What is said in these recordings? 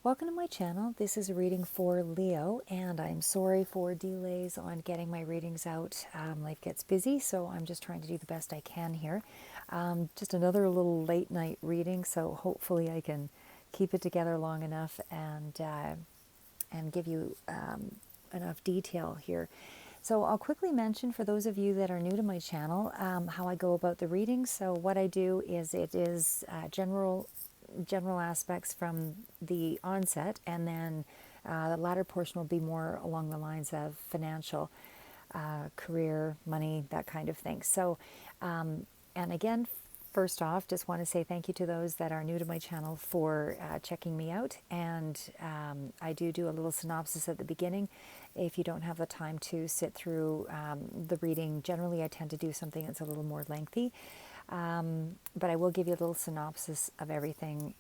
Welcome to my channel. This is a reading for Leo, and I'm sorry for delays on getting my readings out. Life gets busy, so I'm just trying to do the best I can here. Just another little late night reading, so hopefully I can keep it together long enough and give you enough detail here. So I'll quickly mention for those of you that are new to my channel how I go about the readings. So what I do is it is general aspects from the onset, and then the latter portion will be more along the lines of financial, career, money, that kind of thing. So, and again, first off, just want to say thank you to those that are new to my channel for checking me out. And I do a little synopsis at the beginning. If you don't have the time to sit through the reading, generally I tend to do something that's a little more lengthy. But I will give you a little synopsis of everything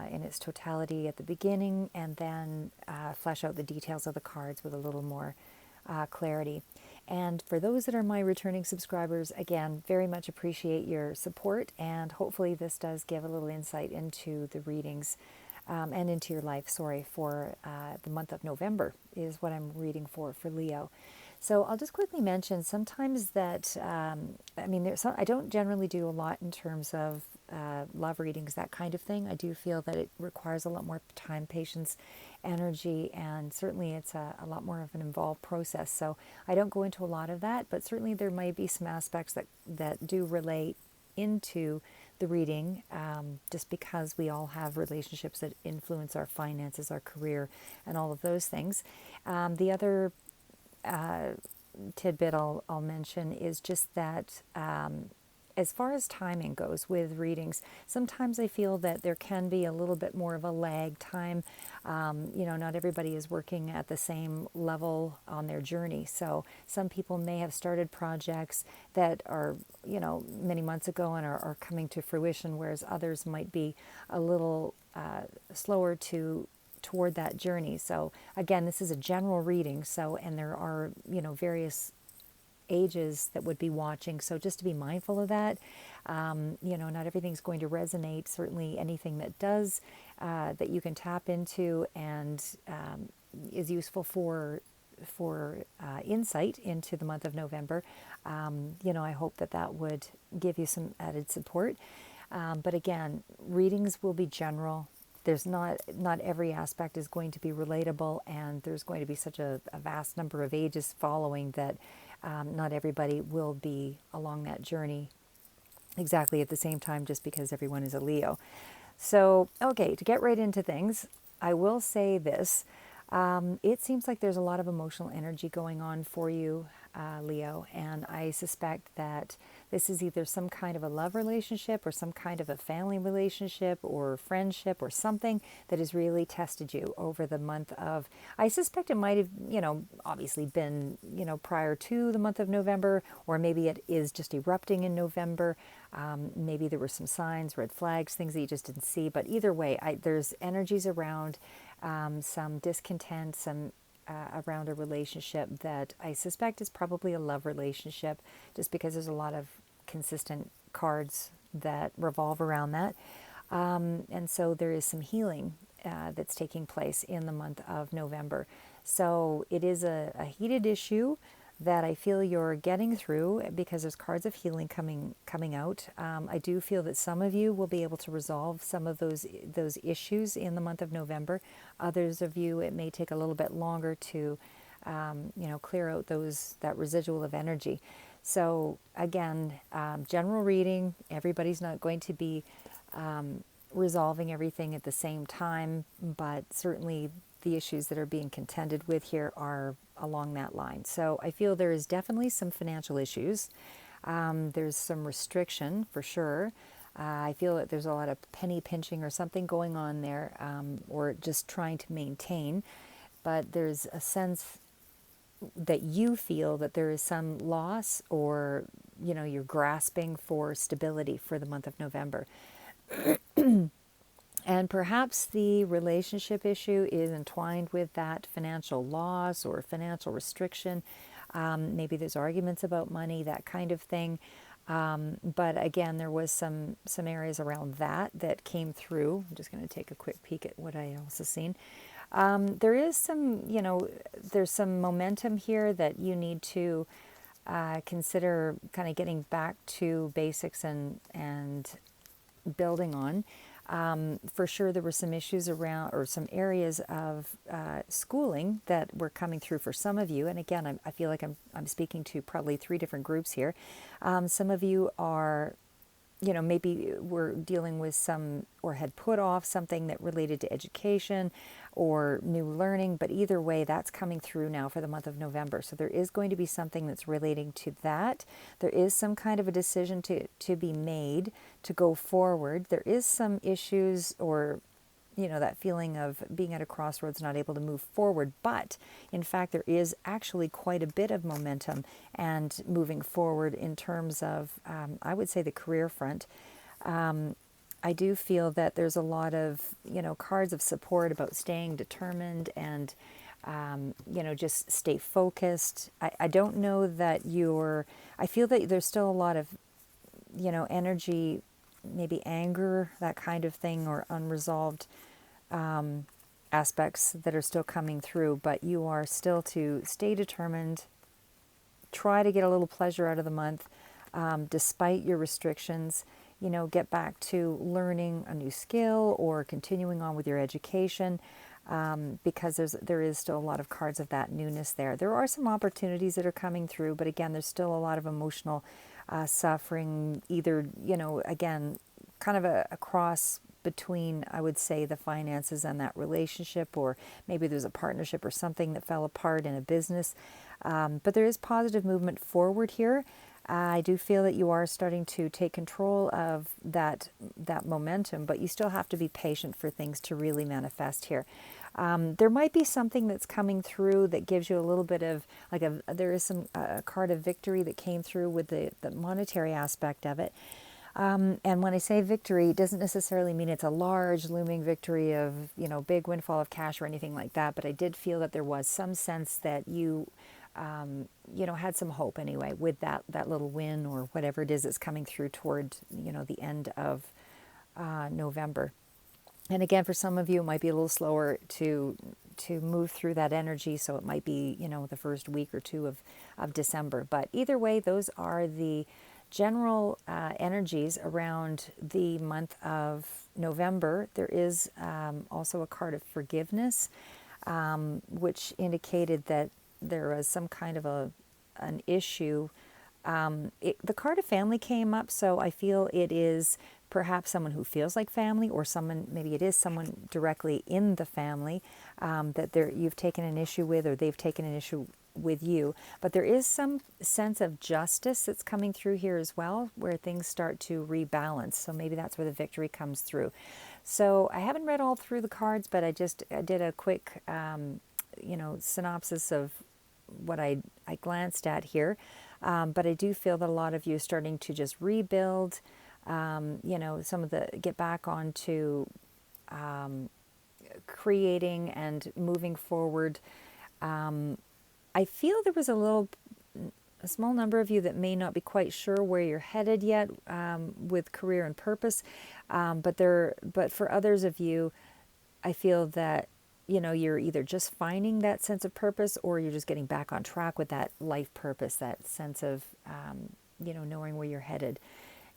in its totality at the beginning, and then flesh out the details of the cards with a little more clarity. And for those that are my returning subscribers, again, very much appreciate your support, and hopefully this does give a little insight into the readings and into your life, for the month of November is what I'm reading for Leo. So I'll just quickly mention sometimes that, I don't generally do a lot in terms of love readings, that kind of thing. I do feel that it requires a lot more time, patience, energy, and certainly it's a lot more of an involved process. So I don't go into a lot of that, but certainly there might be some aspects that do relate into the reading, just because we all have relationships that influence our finances, our career, and all of those things. The other tidbit I'll mention is just that as far as timing goes with readings, sometimes I feel that there can be a little bit more of a lag time. Not everybody is working at the same level on their journey. So some people may have started projects that are, many months ago and are coming to fruition, whereas others might be a little slower toward that journey. So again, this is a general reading. So, and there are, various ages that would be watching. So just to be mindful of that. Not everything's going to resonate. Certainly anything that does, that you can tap into and is useful for insight into the month of November. I hope that would give you some added support. But again, readings will be general. There's not every aspect is going to be relatable, and there's going to be such a vast number of ages following that not everybody will be along that journey exactly at the same time, just because everyone is a Leo. So, okay, to get right into things, I will say this. It seems like there's a lot of emotional energy going on for you, Leo, and I suspect that this is either some kind of a love relationship or some kind of a family relationship or friendship or something that has really tested you over the month of, I suspect it might have, obviously been, prior to the month of November, or maybe it is just erupting in November. Maybe there were some signs, red flags, things that you just didn't see. But either way, there's energies around some discontent, some around a relationship that I suspect is probably a love relationship, just because there's a lot of consistent cards that revolve around that. And so there is some healing that's taking place in the month of November. So it is a heated issue that I feel you're getting through, because there's cards of healing coming out. I do feel that some of you will be able to resolve some of those issues in the month of November. Others of you, it may take a little bit longer to clear out that residual of energy. So again, general reading, everybody's not going to be resolving everything at the same time, but certainly the issues that are being contended with here are along that line. So I feel there is definitely some financial issues. There's some restriction for sure. I feel that there's a lot of penny pinching or something going on there, or just trying to maintain. But there's a sense that you feel that there is some loss, or you're grasping for stability for the month of November. And perhaps the relationship issue is entwined with that financial loss or financial restriction. Maybe there's arguments about money, that kind of thing. But again, there was some areas around that came through. I'm just going to take a quick peek at what I also seen. There is some, there's some momentum here that you need to consider kind of getting back to basics and building on. For sure, there were some issues around, or some areas of schooling that were coming through for some of you. And again, I feel like I'm speaking to probably 3 different groups here. Some of you are, maybe were dealing with some, or had put off something that related to education or new learning, but either way, that's coming through now for the month of November. So there is going to be something that's relating to that. There is some kind of a decision to be made to go forward. There is some issues, or that feeling of being at a crossroads, not able to move forward. But in fact, there is actually quite a bit of momentum and moving forward in terms of, I would say, the career front. I do feel that there's a lot of, cards of support about staying determined and, just stay focused. I don't know that I feel that there's still a lot of, energy, maybe anger, that kind of thing, or unresolved aspects that are still coming through, but you are still to stay determined, try to get a little pleasure out of the month, despite your restrictions, get back to learning a new skill or continuing on with your education, because there is still a lot of cards of that newness there. There are some opportunities that are coming through, but again, there's still a lot of emotional suffering, either, again, kind of a cross between, I would say, the finances and that relationship, or maybe there's a partnership or something that fell apart in a business. But there is positive movement forward here. I do feel that you are starting to take control of that momentum, but you still have to be patient for things to really manifest here. There might be something that's coming through that gives you a little bit of, there is a card of victory that came through with the monetary aspect of it. And when I say victory, it doesn't necessarily mean it's a large looming victory of, big windfall of cash or anything like that. But I did feel that there was some sense that you, had some hope anyway with that little win, or whatever it is that's coming through toward, the end of November. And again, for some of you, it might be a little slower to move through that energy. So it might be, the first week or 2 of December. But either way, those are the general energies around the month of November. There is also a card of forgiveness, which indicated that there was some kind of an issue. The card of family came up, so I feel it is perhaps someone who feels like family, or maybe it is someone directly in the family that you've taken an issue with, or they've taken an issue with you. But there is some sense of justice that's coming through here as well, where things start to rebalance. So maybe that's where the victory comes through. So I haven't read all through the cards, but I did a quick synopsis of what I glanced at here. But I do feel that a lot of you are starting to just rebuild, get back onto creating and moving forward. I feel there was a small number of you that may not be quite sure where you're headed yet with career and purpose, but for others of you, I feel that you're either just finding that sense of purpose, or you're just getting back on track with that life purpose, that sense of knowing where you're headed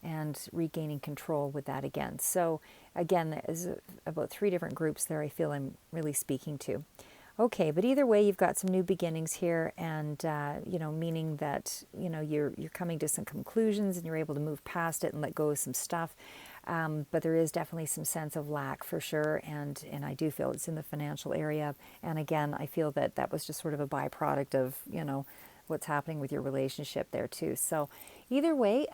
and regaining control with that again. So again, there's about 3 different groups there I feel I'm really speaking to. Okay, but either way, you've got some new beginnings here, and meaning that you're coming to some conclusions and you're able to move past it and let go of some stuff. But there is definitely some sense of lack for sure, and I do feel it's in the financial area. And again, I feel that was just sort of a byproduct of what's happening with your relationship there too. So either way,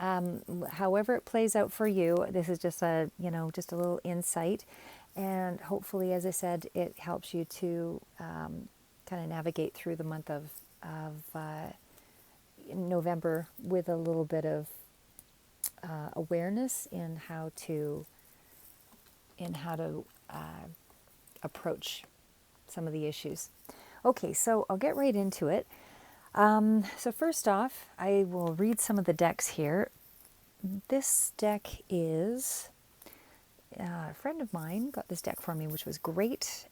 however it plays out for you, this is just a little insight. And hopefully, as I said, it helps you to kind of navigate through the month of November with a little bit of awareness in how to approach some of the issues. Okay, so I'll get right into it. So first off, I will read some of the decks here. this deck is, a friend of mine got this deck for me, which was great.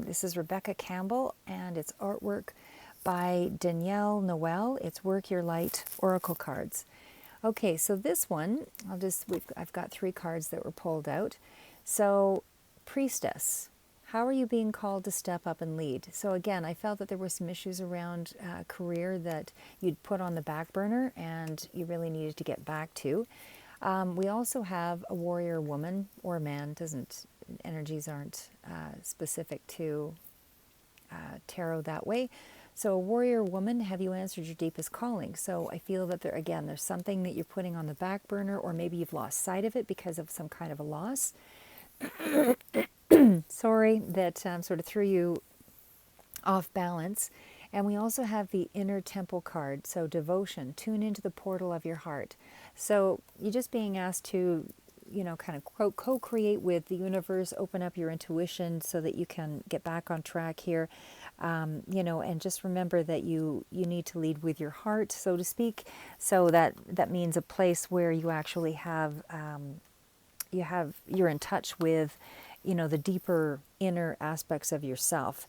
This is Rebecca Campbell, and it's artwork by Danielle Noel. It's Work Your Light Oracle cards. Okay, so this one, I've got 3 cards that were pulled out. So, Priestess, how are you being called to step up and lead? So again, I felt that there were some issues around career that you'd put on the back burner and you really needed to get back to. We also have a warrior woman or man. Energies aren't specific to tarot that way. So a warrior woman, have you answered your deepest calling? So I feel that there's something that you're putting on the back burner, or maybe you've lost sight of it because of some kind of a loss. Sorry, that sort of threw you off balance. And we also have the inner temple card. So devotion, tune into the portal of your heart. So you're just being asked to, kind of co-create with the universe, open up your intuition so that you can get back on track here. And just remember that you need to lead with your heart, so to speak. So that means a place where you actually have, you're in touch with, the deeper inner aspects of yourself.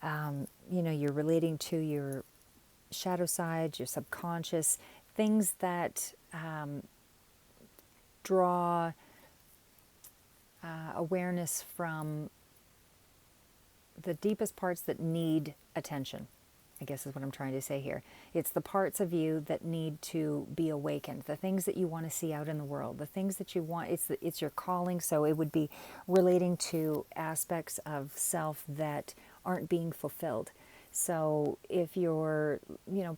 You're relating to your shadow side, your subconscious, things that draw awareness from the deepest parts that need attention, I guess is what I'm trying to say here. It's the parts of you that need to be awakened, the things that you want to see out in the world, the things that you want, it's your calling. So it would be relating to aspects of self that aren't being fulfilled. So if you're,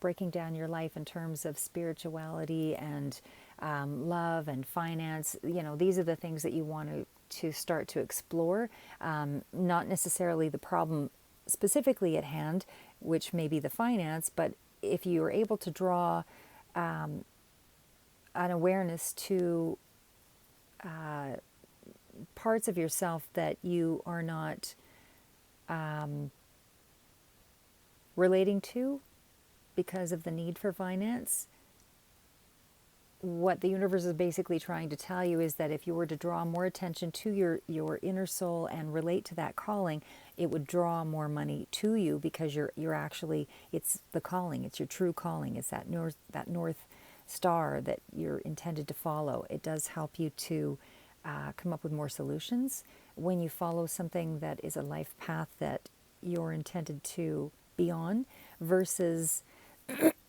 breaking down your life in terms of spirituality and love and finance, these are the things that you want to start to explore. Not necessarily the problem specifically at hand, which may be the finance, but if you are able to draw an awareness to parts of yourself that you are not relating to because of the need for finance, what the universe is basically trying to tell you is that if you were to draw more attention to your inner soul and relate to that calling, it would draw more money to you, because you're actually, it's the calling, it's your true calling, it's that north star that you're intended to follow. It does help you to come up with more solutions when you follow something that is a life path that you're intended to be on, versus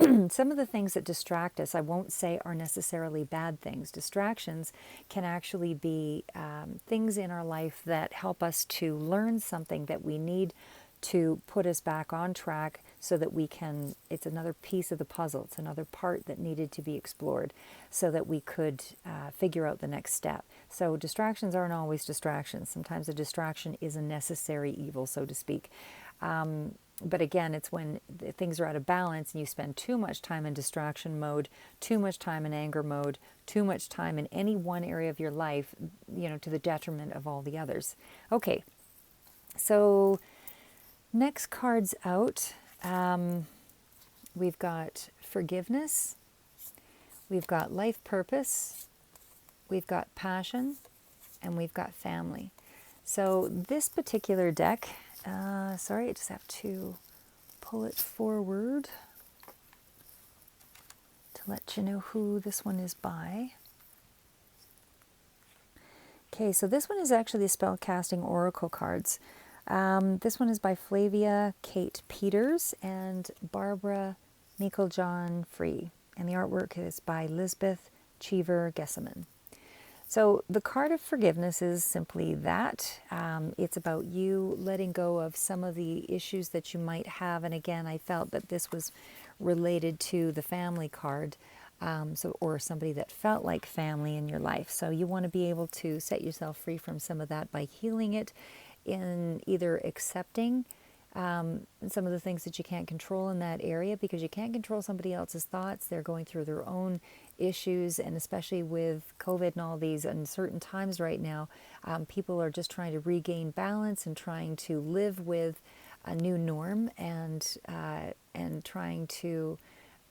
some of the things that distract us, I won't say are necessarily bad things. Distractions can actually be things in our life that help us to learn something that we need to put us back on track, so that we can, it's another piece of the puzzle, it's another part that needed to be explored so that we could figure out the next step. So distractions aren't always distractions. Sometimes a distraction is a necessary evil, so to speak. But again, it's when things are out of balance and you spend too much time in distraction mode, too much time in anger mode, too much time in any one area of your life, to the detriment of all the others. Okay, so next cards out, we've got forgiveness, we've got life purpose, we've got passion, and we've got family. So this particular deck, sorry, I just have to pull it forward to let you know who this one is by. Okay, so this one is actually the Spellcasting Oracle cards. This one is by Flavia Kate Peters and Barbara Meiklejohn Free, and the artwork is by Lisbeth Cheever Gesseman. So the card of forgiveness is simply that. It's about you letting go of some of the issues that you might have. And again, I felt that this was related to the family card, or somebody that felt like family in your life. So you want to be able to set yourself free from some of that by healing it, in either accepting some of the things that you can't control in that area, because you can't control somebody else's thoughts. They're going through their own issues, and especially with COVID and all these uncertain times right now, people are just trying to regain balance and trying to live with a new norm, and trying to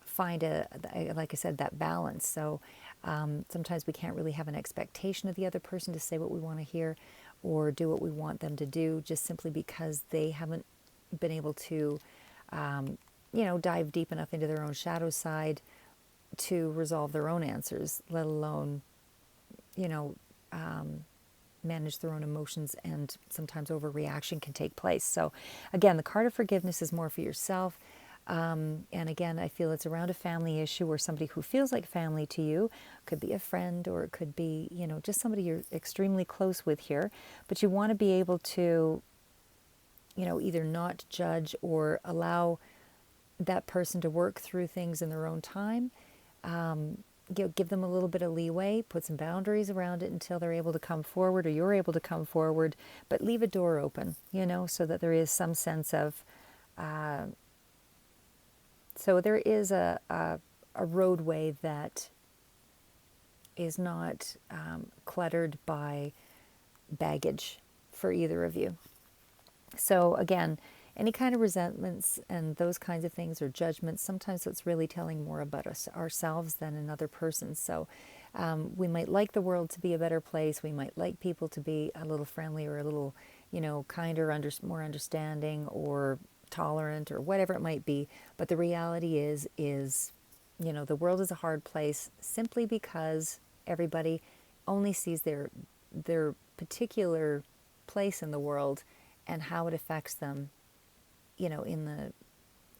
find like I said, that balance. So Sometimes we can't really have an expectation of the other person to say what we want to hear or do what we want them to do, just simply because they haven't been able to, dive deep enough into their own shadow side to resolve their own answers, let alone, you know, manage their own emotions, and sometimes overreaction can take place. So again, the card of forgiveness is more for yourself. And again, I feel it's around a family issue or somebody who feels like family to you. Could be a friend, or it could be, just somebody you're extremely close with here. But you want to be able to, either not judge or allow that person to work through things in their own time. Give them a little bit of leeway, put some boundaries around it until they're able to come forward or you're able to come forward, but leave a door open, so that there is some sense of, so there is a roadway that is not cluttered by baggage for either of you. So again, any kind of resentments and those kinds of things or judgments, sometimes it's really telling more about ourselves than another person. So we might like the world to be a better place. We might like people to be a little friendlier, a little, kinder, more understanding or tolerant or whatever it might be. But the reality is, the world is a hard place simply because everybody only sees their particular place in the world and how it affects them, in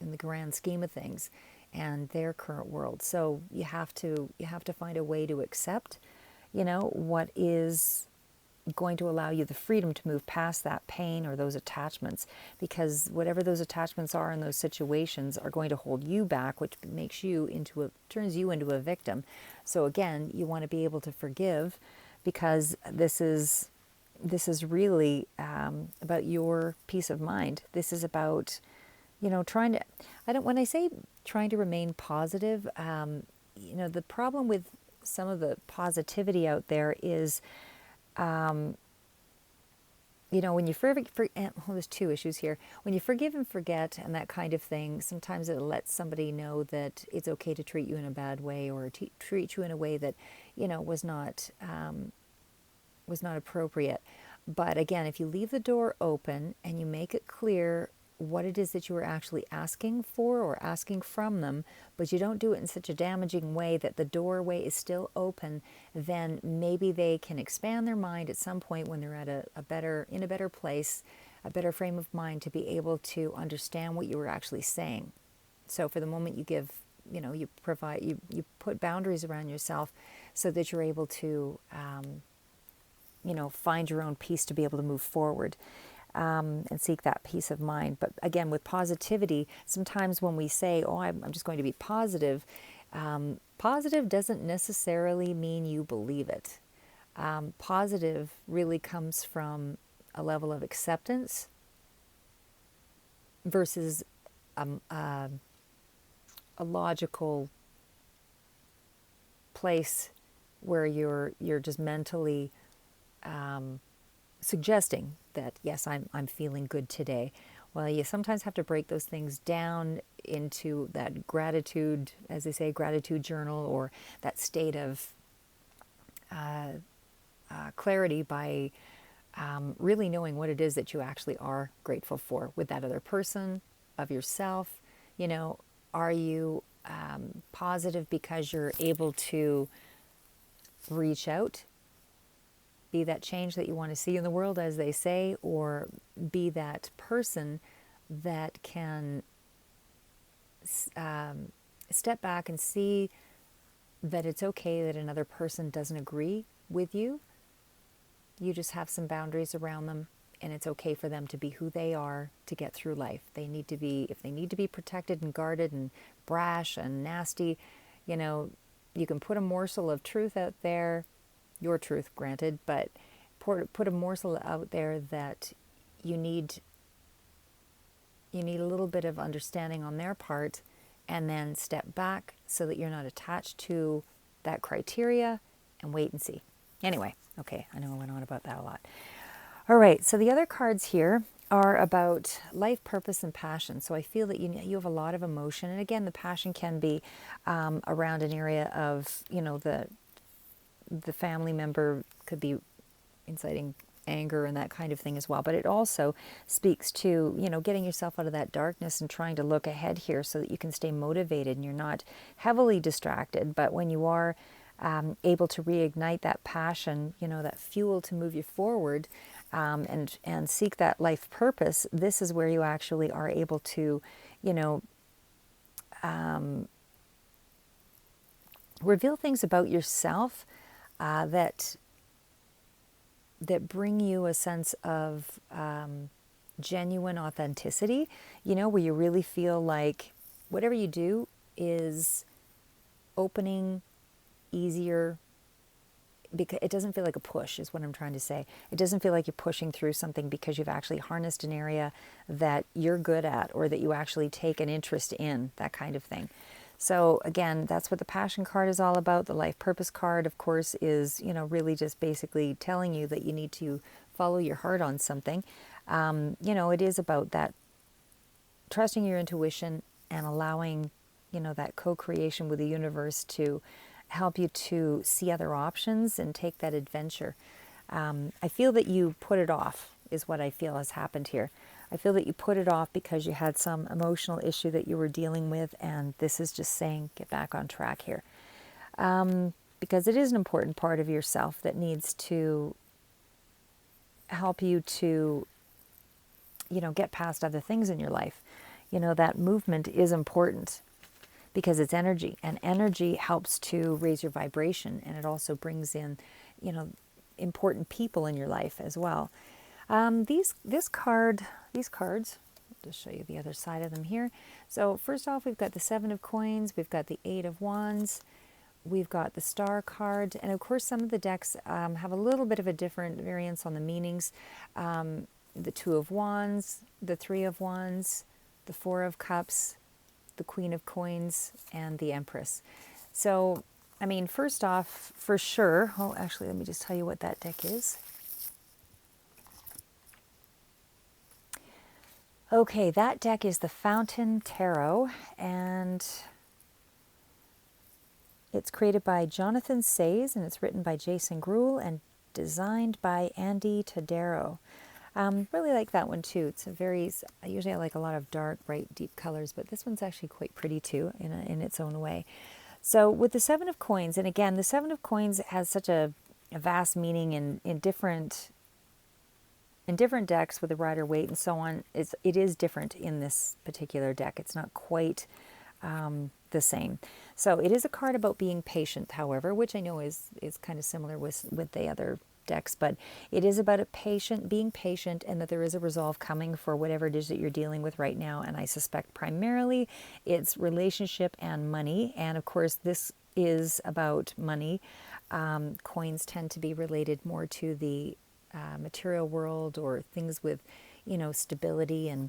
the grand scheme of things and their current world. So you have to find a way to accept, what is going to allow you the freedom to move past that pain or those attachments, because whatever those attachments are in those situations are going to hold you back, which turns you into a victim. So again, you want to be able to forgive, because this is really about your peace of mind. This is about, when I say trying to remain positive, the problem with some of the positivity out there is, when you there's two issues here. When you forgive and forget and that kind of thing, sometimes it lets somebody know that it's okay to treat you in a bad way or treat you in a way that, was not appropriate. But again, if you leave the door open and you make it clear what it is that you are actually asking for or asking from them, but you don't do it in such a damaging way that the doorway is still open, then maybe they can expand their mind at some point when they're at a better place, a better frame of mind, to be able to understand what you were actually saying. So for the moment, you give, you put boundaries around yourself so that you're able to, find your own peace to be able to move forward. And seek that peace of mind. But again, with positivity, sometimes when we say, I'm just going to be positive, positive doesn't necessarily mean you believe it. Positive really comes from a level of acceptance versus a logical place where you're just mentally suggesting that, yes, I'm feeling good today. Well, you sometimes have to break those things down into that gratitude, as they say, gratitude journal, or that state of clarity by really knowing what it is that you actually are grateful for with that other person, of yourself. Are you positive because you're able to reach out, be that change that you want to see in the world, as they say, or be that person that can step back and see that it's okay that another person doesn't agree with you. You just have some boundaries around them, and it's okay for them to be who they are to get through life. If they need to be protected and guarded and brash and nasty, you can put a morsel of truth out there, your truth granted, but put a morsel out there that you need a little bit of understanding on their part, and then step back so that you're not attached to that criteria, and wait and see. Anyway, okay, I know I went on about that a lot. All right, so the other cards here are about life purpose and passion. So I feel that you have a lot of emotion, and again, the passion can be around an area of, the the family member could be inciting anger and that kind of thing as well. But it also speaks to, getting yourself out of that darkness and trying to look ahead here so that you can stay motivated and you're not heavily distracted. But when you are able to reignite that passion, that fuel to move you forward, and seek that life purpose, this is where you actually are able to, reveal things about yourself that bring you a sense of genuine authenticity, where you really feel like whatever you do is opening, easier, because it doesn't feel like a push, is what I'm trying to say. It doesn't feel like you're pushing through something because you've actually harnessed an area that you're good at or that you actually take an interest in, that kind of thing. So again, that's what the passion card is all about. The life purpose card, of course, is, really just basically telling you that you need to follow your heart on something. It is about that trusting your intuition and allowing, that co-creation with the universe to help you to see other options and take that adventure. I feel that you put it off, is what I feel has happened here. I feel that you put it off because you had some emotional issue that you were dealing with, and this is just saying get back on track here. Because it is an important part of yourself that needs to help you to, get past other things in your life. That movement is important because it's energy, and energy helps to raise your vibration, and it also brings in, important people in your life as well. These cards, I'll just show you the other side of them here. So first off, we've got the 7 of Coins, we've got the 8 of Wands, we've got the Star card, and of course some of the decks have a little bit of a different variance on the meanings. The 2 of Wands, the 3 of Wands, the 4 of Cups, the Queen of Coins, and the Empress. So, first off, for sure, actually, let me just tell you what that deck is. Okay, that deck is the Fountain Tarot, and it's created by Jonathan Sayes, and it's written by Jason Gruhl and designed by Andy Tadero. Really like that one too. It's usually I like a lot of dark, bright, deep colors, but this one's actually quite pretty too in its own way. So with the 7 of Coins, and again, the 7 of Coins has such a vast meaning in different decks with the Rider-Waite and so on. It is different in this particular deck. It's not quite the same. So it is a card about being patient, however, which I know is kind of similar with the other decks, but it is about being patient, and that there is a resolve coming for whatever it is that you're dealing with right now. And I suspect primarily it's relationship and money. And of course, this is about money. Coins tend to be related more to the material world, or things with, stability and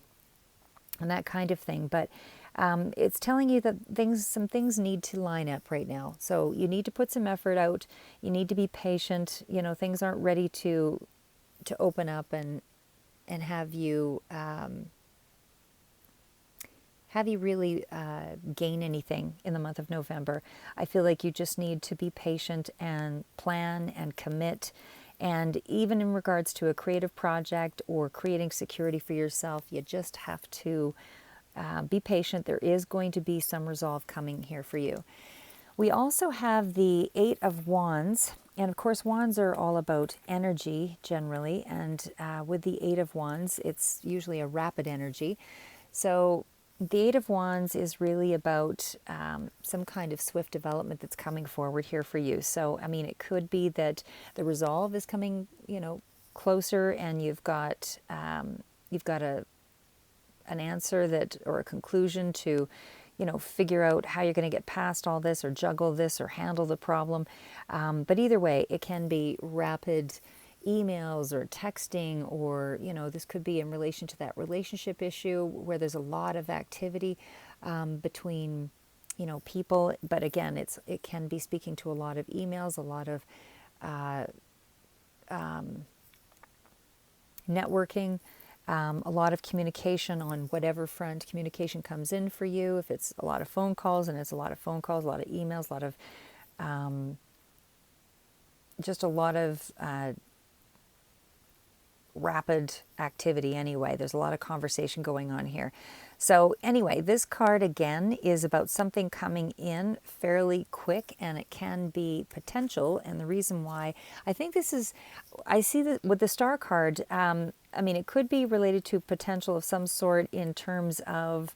that kind of thing. But it's telling you that some things need to line up right now. So you need to put some effort out. You need to be patient. Things aren't ready to open up and have you really gain anything in the month of November. I feel like you just need to be patient and plan and commit. And even in regards to a creative project or creating security for yourself, you just have to be patient. There is going to be some resolve coming here for you. We also have the 8 of Wands. And of course, wands are all about energy generally. And with the 8 of Wands, it's usually a rapid energy. So the 8 of Wands is really about some kind of swift development that's coming forward here for you. So, it could be that the resolve is coming, closer, and you've got an answer or a conclusion to, figure out how you're going to get past all this, or juggle this, or handle the problem. But either way, it can be rapid emails or texting, or this could be in relation to that relationship issue where there's a lot of activity between people. But again, it can be speaking to a lot of emails, a lot of networking, a lot of communication on whatever front communication comes in for you. If it's a lot of phone calls, and it's a lot of phone calls, a lot of emails, a lot of just a lot of rapid activity anyway. There's a lot of conversation going on here. So anyway, this card again is about something coming in fairly quick, and it can be potential. And the reason why I think this is, I see that with the star card, I mean, it could be related to potential of some sort in terms of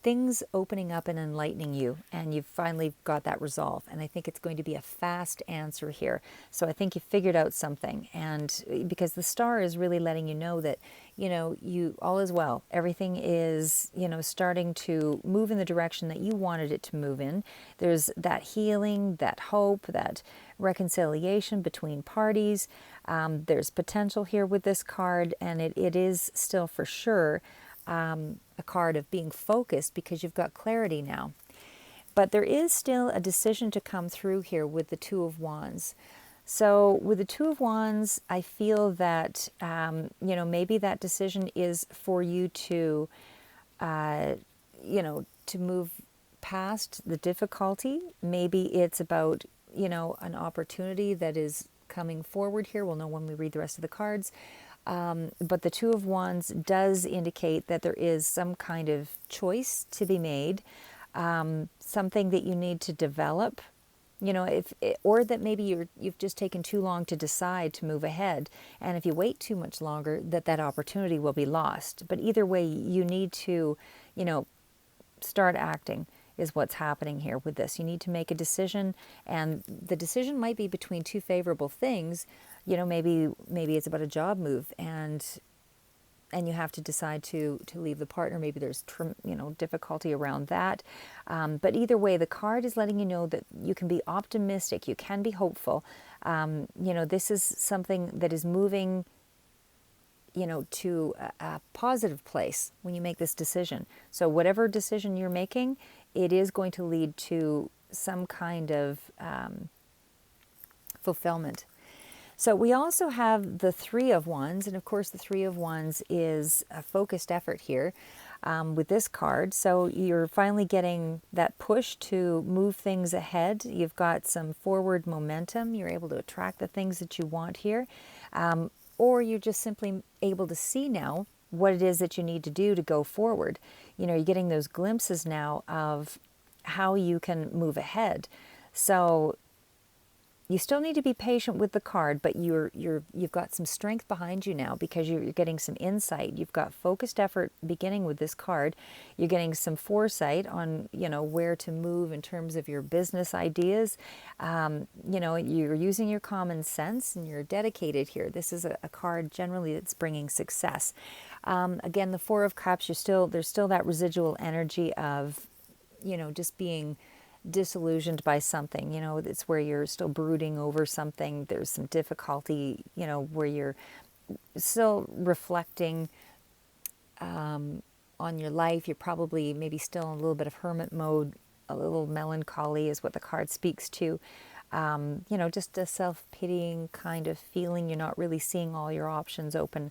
things opening up and enlightening you, and you've finally got that resolve. And I think it's going to be a fast answer here. So I think you figured out something, and because the star is really letting you know that, you know, you all is well. Everything is, you know, starting to move in the direction that you wanted it to move in. There's that healing, that hope, that reconciliation between parties. There's potential here with this card, and it is still for sure a card of being focused because you've got clarity now. But there is still a decision to come through here with the Two of Wands. So with the Two of Wands, I feel that, you know, maybe that decision is for you to, you know, to move past the difficulty. Maybe it's about, you know, an opportunity that is coming forward here. We'll know when we read the rest of the cards. But the Two of Wands does indicate that there is some kind of choice to be made, something that you need to develop, you know, or that maybe you've just taken too long to decide to move ahead. And if you wait too much longer, that opportunity will be lost. But either way, you need to, you know, start acting is what's happening here with this. You need to make a decision, and the decision might be between two favorable things. You know, maybe it's about a job move, and you have to decide to leave the partner. Maybe there's, you know, difficulty around that. But either way, the card is letting you know that you can be optimistic, you can be hopeful. You know, this is something that is moving, you know, to a positive place when you make this decision. So whatever decision you're making, it is going to lead to some kind of fulfillment. So we also have the Three of Wands, and of course the Three of Wands is a focused effort here with this card. So you're finally getting that push to move things ahead. You've got some forward momentum. You're able to attract the things that you want here. Or you're just simply able to see now what it is that you need to do to go forward. You know, you're getting those glimpses now of how you can move ahead. So you still need to be patient with the card, but you've got some strength behind you now because you're getting some insight. You've got focused effort beginning with this card. You're getting some foresight on, you know, where to move in terms of your business ideas. You know, you're using your common sense and you're dedicated here. This is a card generally that's bringing success. Again, the Four of Cups, there's still that residual energy of, you know, just being disillusioned by something. You know, it's where you're still brooding over something. There's some difficulty, you know, where you're still reflecting on your life. You're probably maybe still in a little bit of hermit mode. A little melancholy is what the card speaks to. You know, just a self-pitying kind of feeling. You're not really seeing all your options open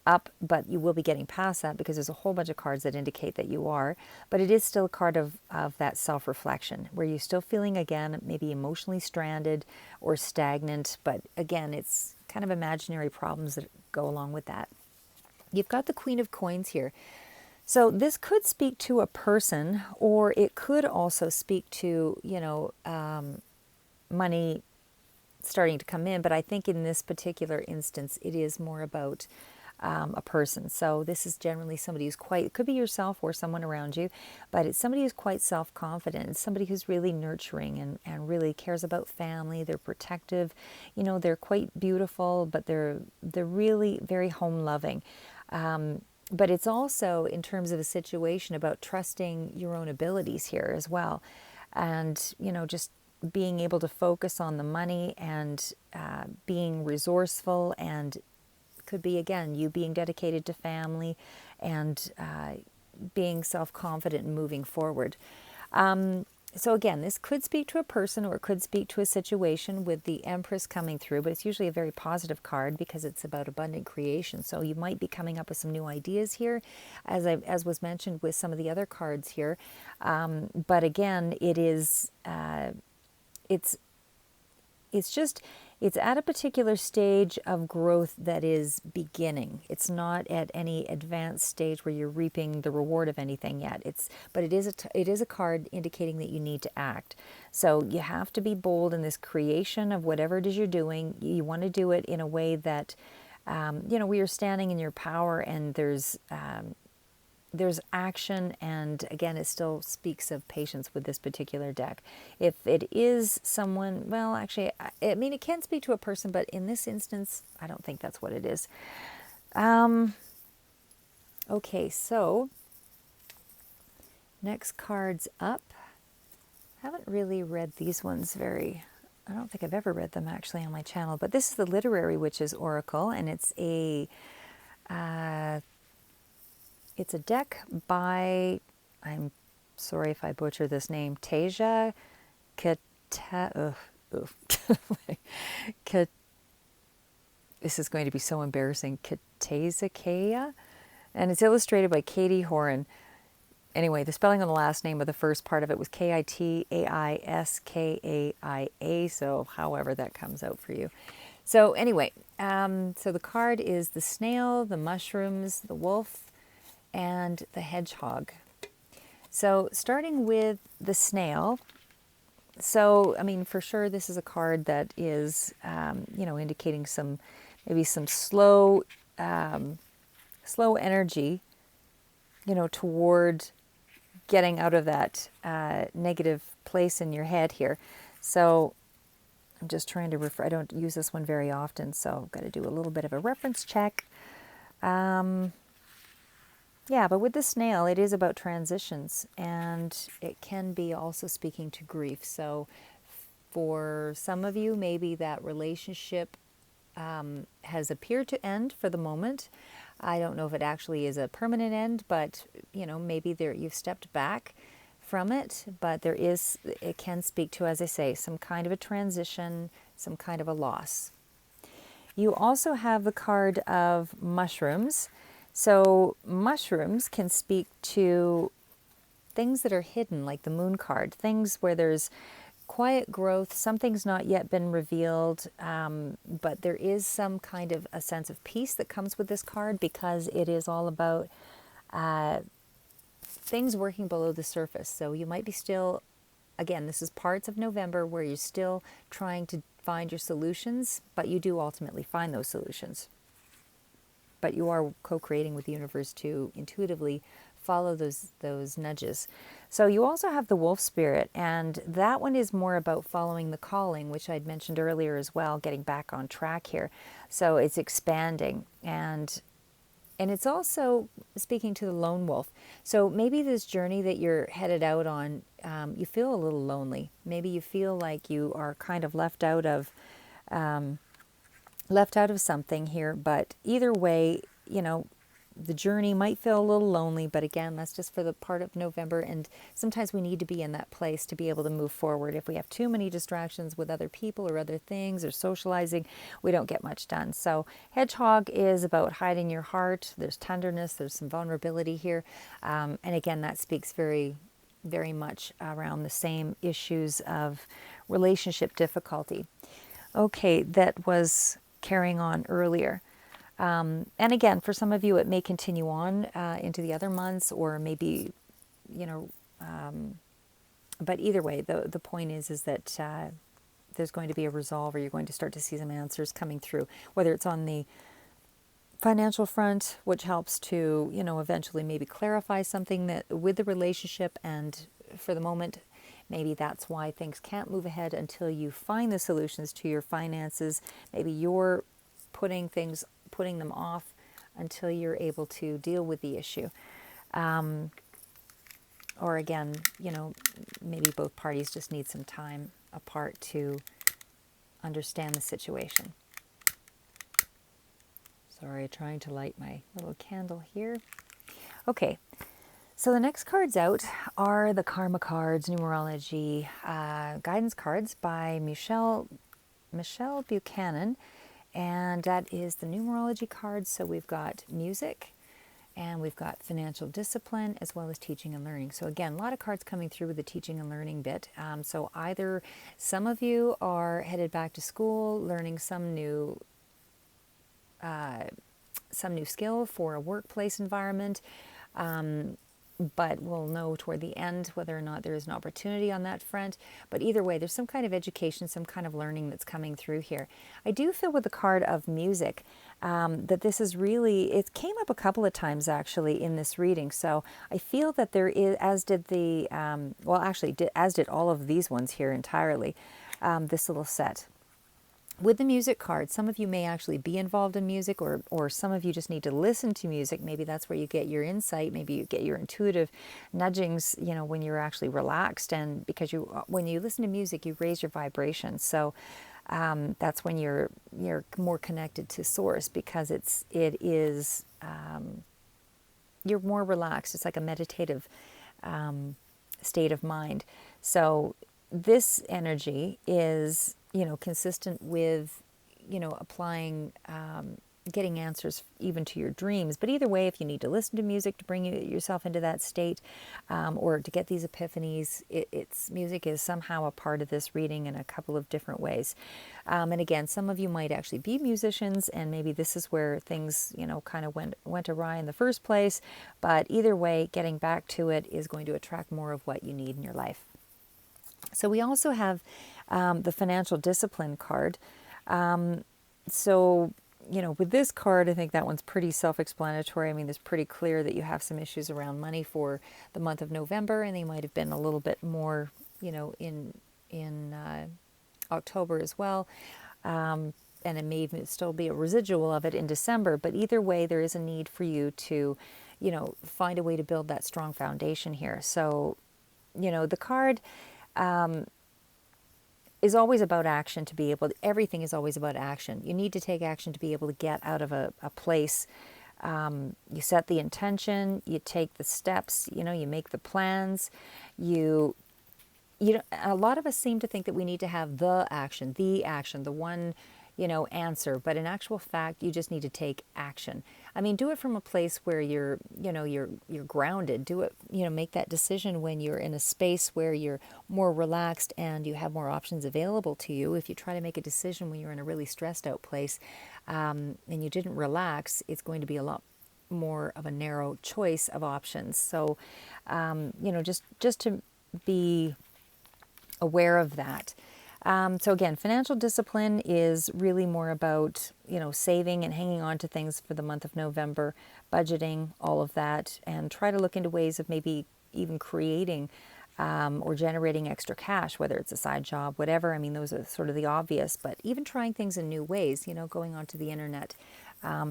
up, but you will be getting past that because there's a whole bunch of cards that indicate that you are. But it is still a card of that self-reflection where you're still feeling, again, maybe emotionally stranded or stagnant. But again, it's kind of imaginary problems that go along with that. You've got the Queen of Coins here. So this could speak to a person, or it could also speak to, you know, money starting to come in. But I think in this particular instance, it is more about a person. So this is generally somebody who's it could be yourself or someone around you, but it's somebody who's quite self-confident. It's somebody who's really nurturing and really cares about family. They're protective. You know, they're quite beautiful, but they're really very home-loving. But it's also, in terms of a situation, about trusting your own abilities here as well. And, you know, just being able to focus on the money and being resourceful, and could be, again, you being dedicated to family and being self-confident and moving forward. So again, this could speak to a person or it could speak to a situation with the Empress coming through, but it's usually a very positive card because it's about abundant creation. So you might be coming up with some new ideas here, as was mentioned with some of the other cards here. But again, it's it's at a particular stage of growth that is beginning. It's not at any advanced stage where you're reaping the reward of anything yet. But it is a card indicating that you need to act. So you have to be bold in this creation of whatever it is you're doing. You want to do it in a way that, where you're standing in your power, and there's action, and again, it still speaks of patience with this particular deck. If it is someone, well, actually, I mean, it can speak to a person, but in this instance, I don't think that's what it is. Okay, so next card's up. I haven't really read these ones I don't think I've ever read them actually on my channel, but this is the Literary Witches Oracle, and it's a deck by, I'm sorry if I butcher this name, Tasia this is going to be so embarrassing, Katazakaya, and it's illustrated by Katie Horan. Anyway, the spelling on the last name of the first part of it was Kitaiskaia, so however that comes out for you. So anyway, so the card is the snail, the mushrooms, the wolf, and the hedgehog. So starting with the snail, so I mean, for sure this is a card that is, indicating maybe some slow energy, toward getting out of that negative place in your head here. So I'm just trying to I don't use this one very often, so I've got to do a little bit of a reference check. Yeah, but with the snail, it is about transitions, and it can be also speaking to grief. So for some of you, maybe that relationship has appeared to end for the moment. I don't know if it actually is a permanent end, but maybe you've stepped back from it, but it can speak to, as I say, some kind of a transition, some kind of a loss. You also have the card of mushrooms. So mushrooms can speak to things that are hidden, like the moon card, things where there's quiet growth, something's not yet been revealed, but there is some kind of a sense of peace that comes with this card, because it is all about things working below the surface. So you might be still, again, this is parts of November where you're still trying to find your solutions, but you do ultimately find those solutions. But you are co-creating with the universe to intuitively follow those nudges. So you also have the wolf spirit, and that one is more about following the calling, which I'd mentioned earlier as well, getting back on track here. So it's expanding, and it's also speaking to the lone wolf. So maybe this journey that you're headed out on, you feel a little lonely. Maybe you feel like you are kind of left out of something here, but either way, the journey might feel a little lonely, but again, that's just for the part of November, and sometimes we need to be in that place to be able to move forward. If we have too many distractions with other people or other things or socializing, we don't get much done. So hedgehog is about hiding your heart. There's tenderness, there's some vulnerability here, and again, that speaks very, very much around the same issues of relationship difficulty. Okay, that was carrying on earlier. And again, for some of you, it may continue on into the other months, or maybe, but either way, the point is that there's going to be a resolve, or you're going to start to see some answers coming through, whether it's on the financial front, which helps to, eventually maybe clarify something that with the relationship, and for the moment, maybe that's why things can't move ahead until you find the solutions to your finances. Maybe you're putting them off until you're able to deal with the issue. Or again, maybe both parties just need some time apart to understand the situation. Sorry, trying to light my little candle here. Okay, so the next cards out are the Karma cards, numerology, guidance cards by Michelle Buchanan. And that is the numerology cards. So we've got music, and we've got financial discipline as well as teaching and learning. So again, a lot of cards coming through with the teaching and learning bit. So either some of you are headed back to school, learning some new skill for a workplace environment, but we'll know toward the end whether or not there is an opportunity on that front. But either way, there's some kind of education, some kind of learning that's coming through here. I do feel with the card of music that this is really, it came up a couple of times actually in this reading. So I feel that there is, as did the, as did all of these ones here entirely, this little set. With the music card, some of you may actually be involved in music, or some of you just need to listen to music. Maybe that's where you get your insight. Maybe you get your intuitive nudgings, when you're actually relaxed. And because when you listen to music, you raise your vibration. So that's when you're more connected to source, because you're more relaxed. It's like a meditative state of mind. So this energy is consistent with, applying, getting answers even to your dreams. But either way, if you need to listen to music to bring yourself into that state, or to get these epiphanies, music is somehow a part of this reading in a couple of different ways. And again, some of you might actually be musicians, and maybe this is where things, kind of went awry in the first place. But either way, getting back to it is going to attract more of what you need in your life. So we also have the financial discipline card. With this card, I think that one's pretty self-explanatory. I mean, it's pretty clear that you have some issues around money for the month of November, and they might have been a little bit more, in October as well. And it may even still be a residual of it in December. But either way, there is a need for you to, find a way to build that strong foundation here. So, the card is always about action. Everything is always about action. You need to take action to be able to get out of a place. You set the intention, you take the steps, you make the plans. A lot of us seem to think that we need to have the action, the one, answer. But in actual fact, you just need to take action. I mean, do it from a place where you're grounded. Do it, make that decision when you're in a space where you're more relaxed and you have more options available to you. If you try to make a decision when you're in a really stressed out place, and you didn't relax, it's going to be a lot more of a narrow choice of options. So, just to be aware of that. So again, financial discipline is really more about, saving and hanging on to things for the month of November, budgeting, all of that, and try to look into ways of maybe even creating or generating extra cash, whether it's a side job, whatever. I mean, those are sort of the obvious, but even trying things in new ways, going onto the internet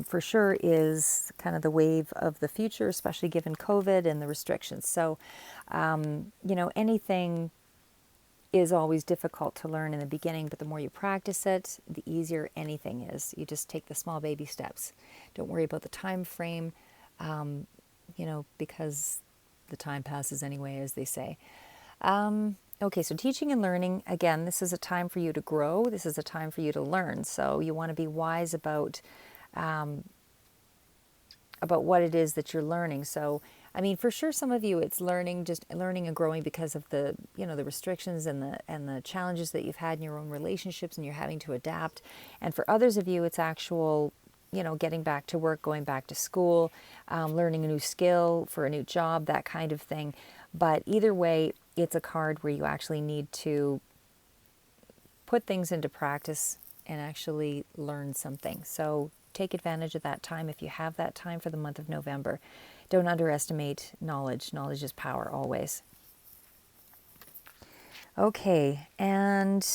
for sure is kind of the wave of the future, especially given COVID and the restrictions. So, anything is always difficult to learn in the beginning, but the more you practice it, the easier anything is. You just take the small baby steps. Don't worry about the time frame, because the time passes anyway, as they say. Okay, so teaching and learning, again, this is a time for you to grow. This is a time for you to learn. So you want to be wise about what it is that you're learning. So, I mean, for sure, some of you, it's learning and growing because of the, the restrictions and the challenges that you've had in your own relationships, and you're having to adapt. And for others of you, it's actual, getting back to work, going back to school, learning a new skill for a new job, that kind of thing. But either way, it's a card where you actually need to put things into practice and actually learn something. So take advantage of that time if you have that time for the month of November. Don't underestimate knowledge. Knowledge is power always. Okay, and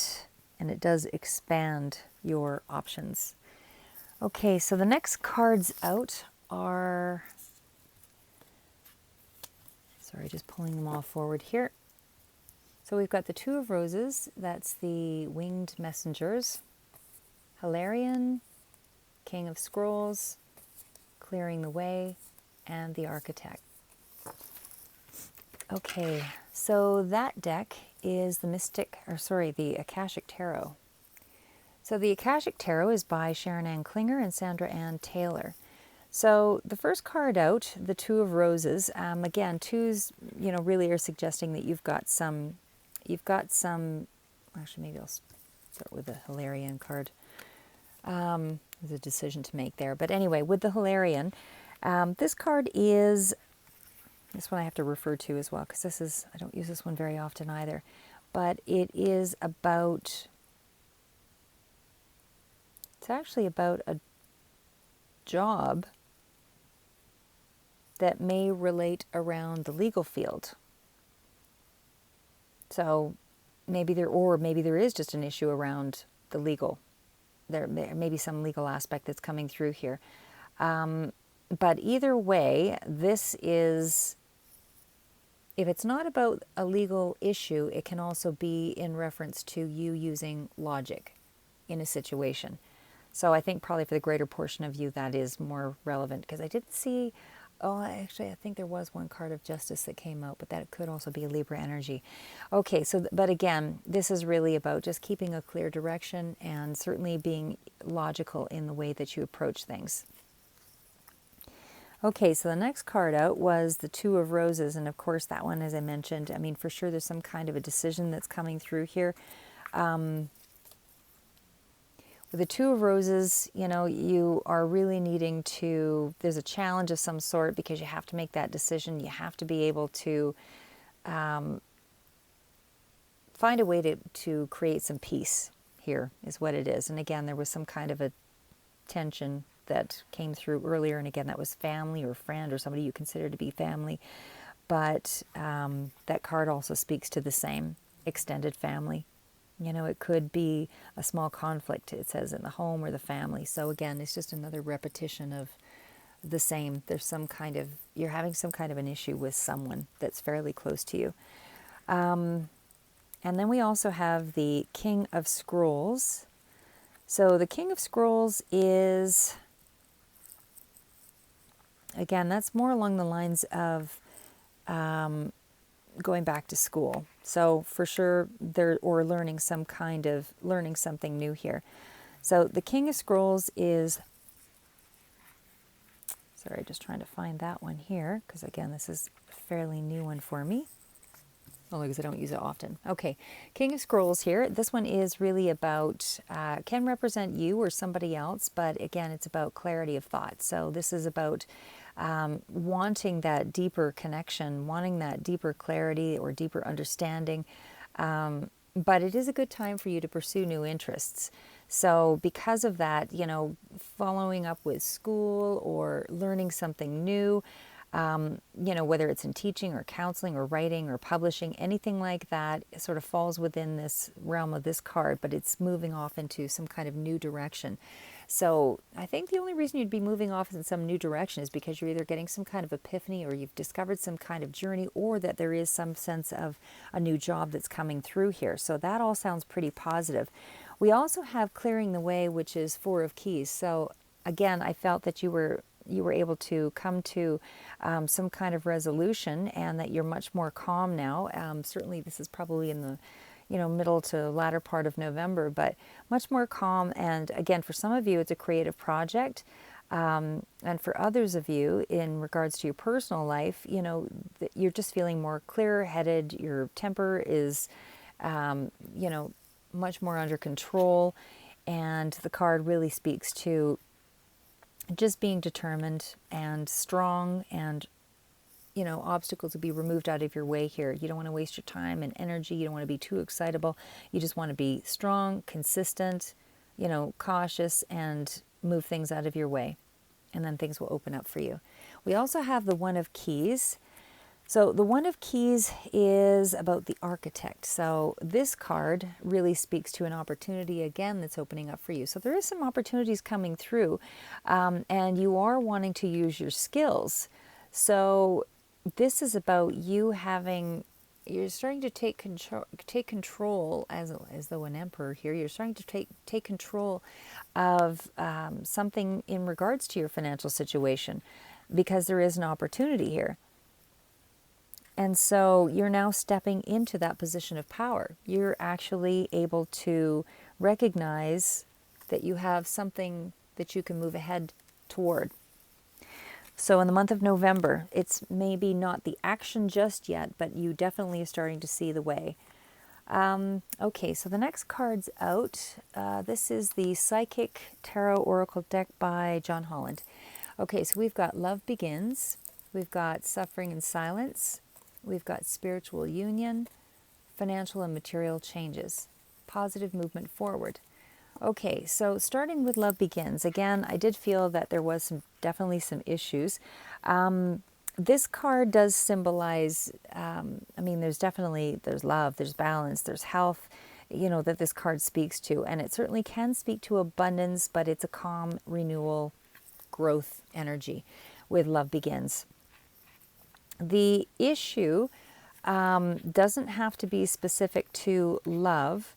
it does expand your options. Okay, so the next cards out are, just pulling them all forward here. So we've got the Two of Roses, that's the Winged Messengers, Hilarion, King of Scrolls, Clearing the Way, and the Architect. Okay, so that deck is the Akashic Tarot. So the Akashic Tarot is by Sharon Ann Klinger and Sandra Ann Taylor. So the first card out, the Two of Roses, again, twos, really are suggesting that actually maybe I'll start with the Hilarion card. There's a decision to make there. But anyway, with the Hilarion, this card is, this one I have to refer to as well, because I don't use this one very often either. But it's actually about a job that may relate around the legal field. So maybe there is just an issue around the legal. There may be some legal aspect that's coming through here. But either way, this is, if it's not about a legal issue, it can also be in reference to you using logic in a situation. So I think probably for the greater portion of you that is more relevant, because I didn't see, actually I think there was one card of Justice that came out, but that could also be a Libra energy. Okay, so, but again, this is really about just keeping a clear direction and certainly being logical in the way that you approach things. Okay, so the next card out was the Two of Roses, and of course that one, as I mentioned, I mean, for sure there's some kind of a decision that's coming through here. With the Two of Roses, you are really needing to, there's a challenge of some sort because you have to make that decision. You have to be able to find a way to create some peace here is what it is. And again, there was some kind of a tension that came through earlier. And again, that was family or friend or somebody you consider to be family. But that card also speaks to the same, extended family. It could be a small conflict, it says, in the home or the family. So again, it's just another repetition of the same. There's you're having some kind of an issue with someone that's fairly close to you. And then we also have the King of Scrolls. So the King of Scrolls is, again, that's more along the lines of going back to school. So for sure, or learning something new here. So the King of Scrolls is, sorry, just trying to find that one here, because again, this is a fairly new one for me. Only because I don't use it often. Okay, King of Scrolls here. This one is really about, can represent you or somebody else, but again, it's about clarity of thought. So this is about wanting that deeper connection, wanting that deeper clarity or deeper understanding. But it is a good time for you to pursue new interests. So because of that, following up with school or learning something new, whether it's in teaching or counseling or writing or publishing, anything like that, it sort of falls within this realm of this card, but it's moving off into some kind of new direction. So I think the only reason you'd be moving off in some new direction is because you're either getting some kind of epiphany or you've discovered some kind of journey, or that there is some sense of a new job that's coming through here. So that all sounds pretty positive. We also have clearing the way, which is Four of Keys. So again, I felt that you were able to come to some kind of resolution, and that you're much more calm now. Certainly this is probably in the middle to latter part of November, but much more calm. And again, for some of you, it's a creative project. And for others of you, in regards to your personal life, you're just feeling more clear-headed. Your temper is, much more under control. And the card really speaks to just being determined and strong, and obstacles will be removed out of your way here. You don't want to waste your time and energy. You don't want to be too excitable. You just want to be strong, consistent, cautious, and move things out of your way. And then things will open up for you. We also have the One of Keys. So the One of Keys is about the architect. So this card really speaks to an opportunity, again, that's opening up for you. So there is some opportunities coming through, and you are wanting to use your skills. So this is about you you're starting to take control as though an emperor here. You're starting to take control of something in regards to your financial situation, because there is an opportunity here. And so you're now stepping into that position of power. You're actually able to recognize that you have something that you can move ahead toward. So in the month of November, it's maybe not the action just yet, but you definitely are starting to see the way. Okay, so the next card's out. This is the Psychic Tarot Oracle deck by John Holland. Okay, so we've got Love Begins, we've got Suffering and Silence, we've got Spiritual Union, Financial and Material Changes, Positive Movement Forward. Okay, so starting with Love Begins, again, I did feel that there was definitely some issues. This card does symbolize, I mean, there's love, there's balance, there's health, that this card speaks to. And it certainly can speak to abundance, but it's a calm, renewal, growth energy with Love Begins. The issue doesn't have to be specific to love,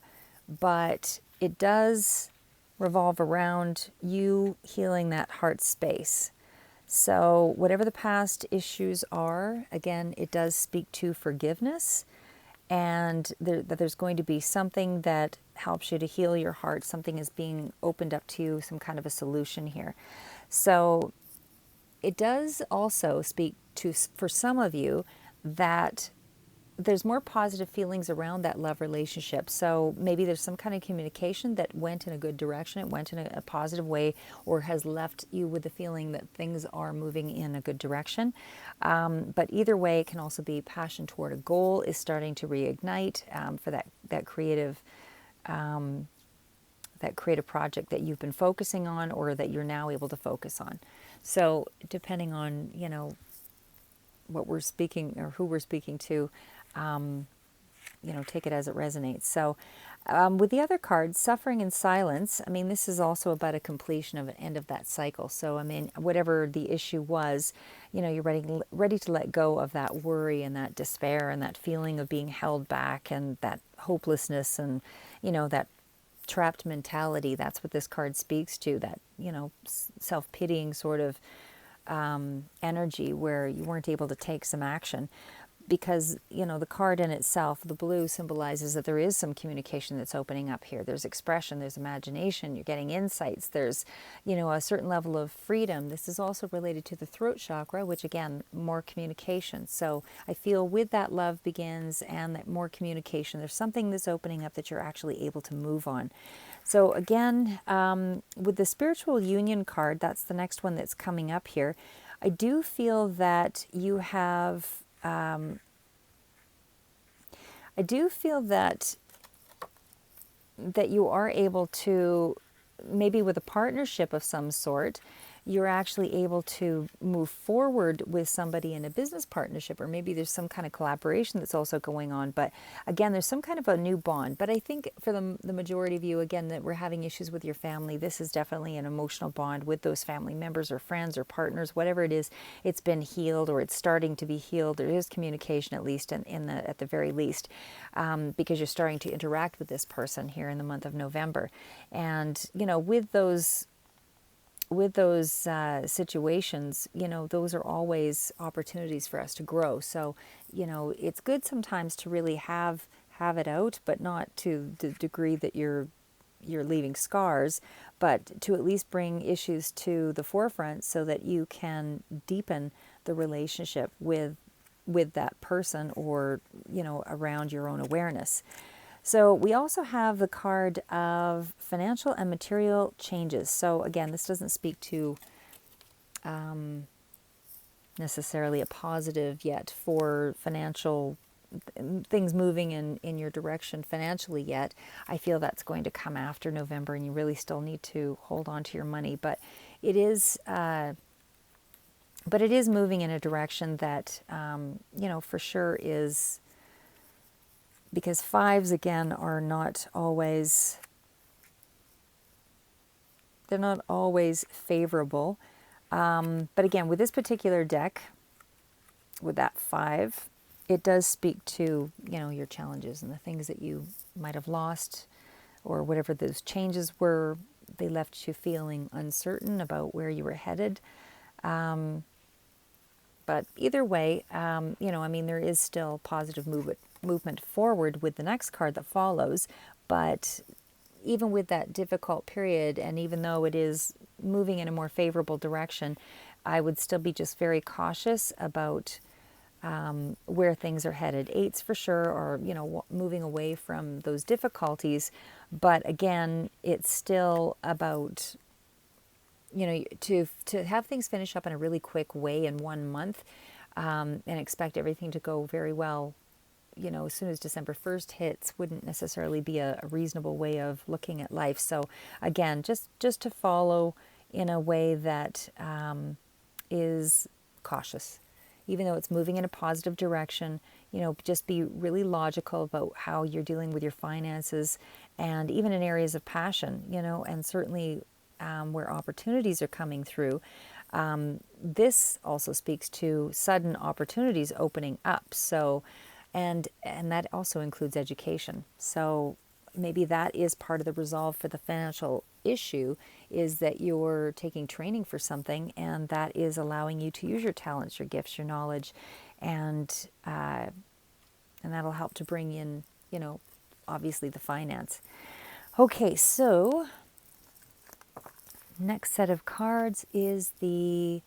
but it does revolve around you healing that heart space. So whatever the past issues are, again, it does speak to forgiveness, and that there's going to be something that helps you to heal your heart. Something is being opened up to you, some kind of a solution here. So it does also speak to, for some of you, that there's more positive feelings around that love relationship. So maybe there's some kind of communication that went in a good direction, it went in a positive way, or has left you with the feeling that things are moving in a good direction. But either way, it can also be passion toward a goal is starting to reignite for that creative project that you've been focusing on, or that you're now able to focus on. So depending on, what we're speaking or who we're speaking to, take it as it resonates. So with the other cards, Suffering and Silence, I mean, this is also about a completion of an end of that cycle. So, I mean, whatever the issue was, you're ready to let go of that worry and that despair and that feeling of being held back and that hopelessness and, that trapped mentality. That's what this card speaks to, that, self-pitying sort of energy where you weren't able to take some action. Because, the card in itself, the blue, symbolizes that there is some communication that's opening up here. There's expression, there's imagination, you're getting insights, there's, a certain level of freedom. This is also related to the throat chakra, which again, more communication. So I feel with that Love Begins and that more communication, there's something that's opening up that you're actually able to move on. So again, with the Spiritual Union card, that's the next one that's coming up here. I do feel that you have I do feel that you are able to, maybe with a partnership of some sort, you're actually able to move forward with somebody in a business partnership, or maybe there's some kind of collaboration that's also going on. But again, there's some kind of a new bond. But I think for the majority of you, again, that we're having issues with your family, this is definitely an emotional bond with those family members or friends or partners, whatever it is. It's been healed, or it's starting to be healed. There is communication, at least at the very least, because you're starting to interact with this person here in the month of November. And with those situations, those are always opportunities for us to grow. So, it's good sometimes to really have it out, but not to the degree that you're leaving scars, but to at least bring issues to the forefront so that you can deepen the relationship with that person, or, around your own awareness. So we also have the card of Financial and Material Changes. So again, this doesn't speak to necessarily a positive yet for financial things moving in your direction financially yet. I feel that's going to come after November, and you really still need to hold on to your money. But it is moving in a direction that, for sure is, because fives, again, are not always, they're not always favorable. But again, with this particular deck, with that 5, it does speak to, your challenges and the things that you might have lost, or whatever those changes were. They left you feeling uncertain about where you were headed. But either way, there is still positive movement forward with the next card that follows. But even with that difficult period, and even though it is moving in a more favorable direction, I would still be just very cautious about where things are headed. Eights for sure are, moving away from those difficulties. But again, it's still about, to have things finish up in a really quick way in 1 month, and expect everything to go very well, as soon as December 1st hits, wouldn't necessarily be a reasonable way of looking at life. So again, just to follow in a way that is cautious. Even though it's moving in a positive direction, just be really logical about how you're dealing with your finances, and even in areas of passion, and certainly where opportunities are coming through. This also speaks to sudden opportunities opening up. So, and that also includes education. So maybe that is part of the resolve for the financial issue, is that you're taking training for something, and that is allowing you to use your talents, your gifts, your knowledge, and that'll help to bring in, obviously the finance. Okay, so next set of cards is this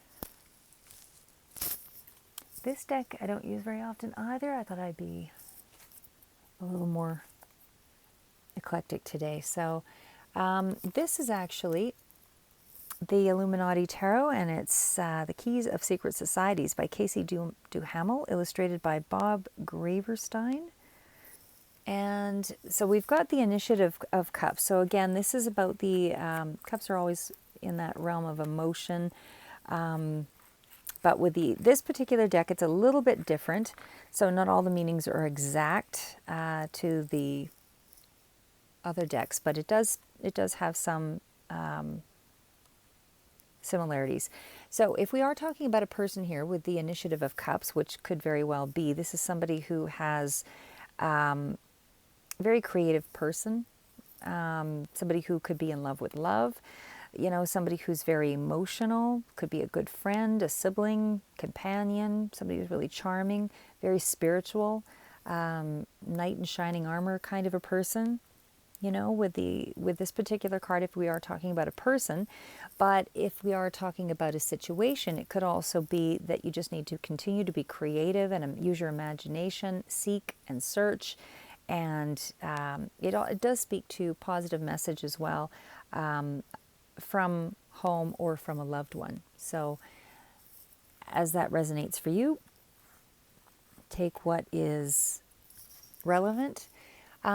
deck I don't use very often either. I thought I'd be a little more eclectic today. So this is actually the Illuminati Tarot, and it's The Keys of Secret Societies by Casey Duhamel, illustrated by Bob Graverstein. And so we've got the Initiative of Cups. So again, this is about the cups are always in that realm of emotion. But with this particular deck, it's a little bit different. So not all the meanings are exact to the other decks, but it does have some similarities. So if we are talking about a person here with the Initiative of Cups, which could very well be, this is somebody who has very creative person, somebody who could be in love with love, somebody who's very emotional, could be a good friend, a sibling, companion, somebody who's really charming, very spiritual, knight in shining armor kind of a person, with this particular card, if we are talking about a person. But if we are talking about a situation, it could also be that you just need to continue to be creative and use your imagination, seek and search. And it does speak to positive message as well, from home or from a loved one. So as that resonates for you, take what is relevant.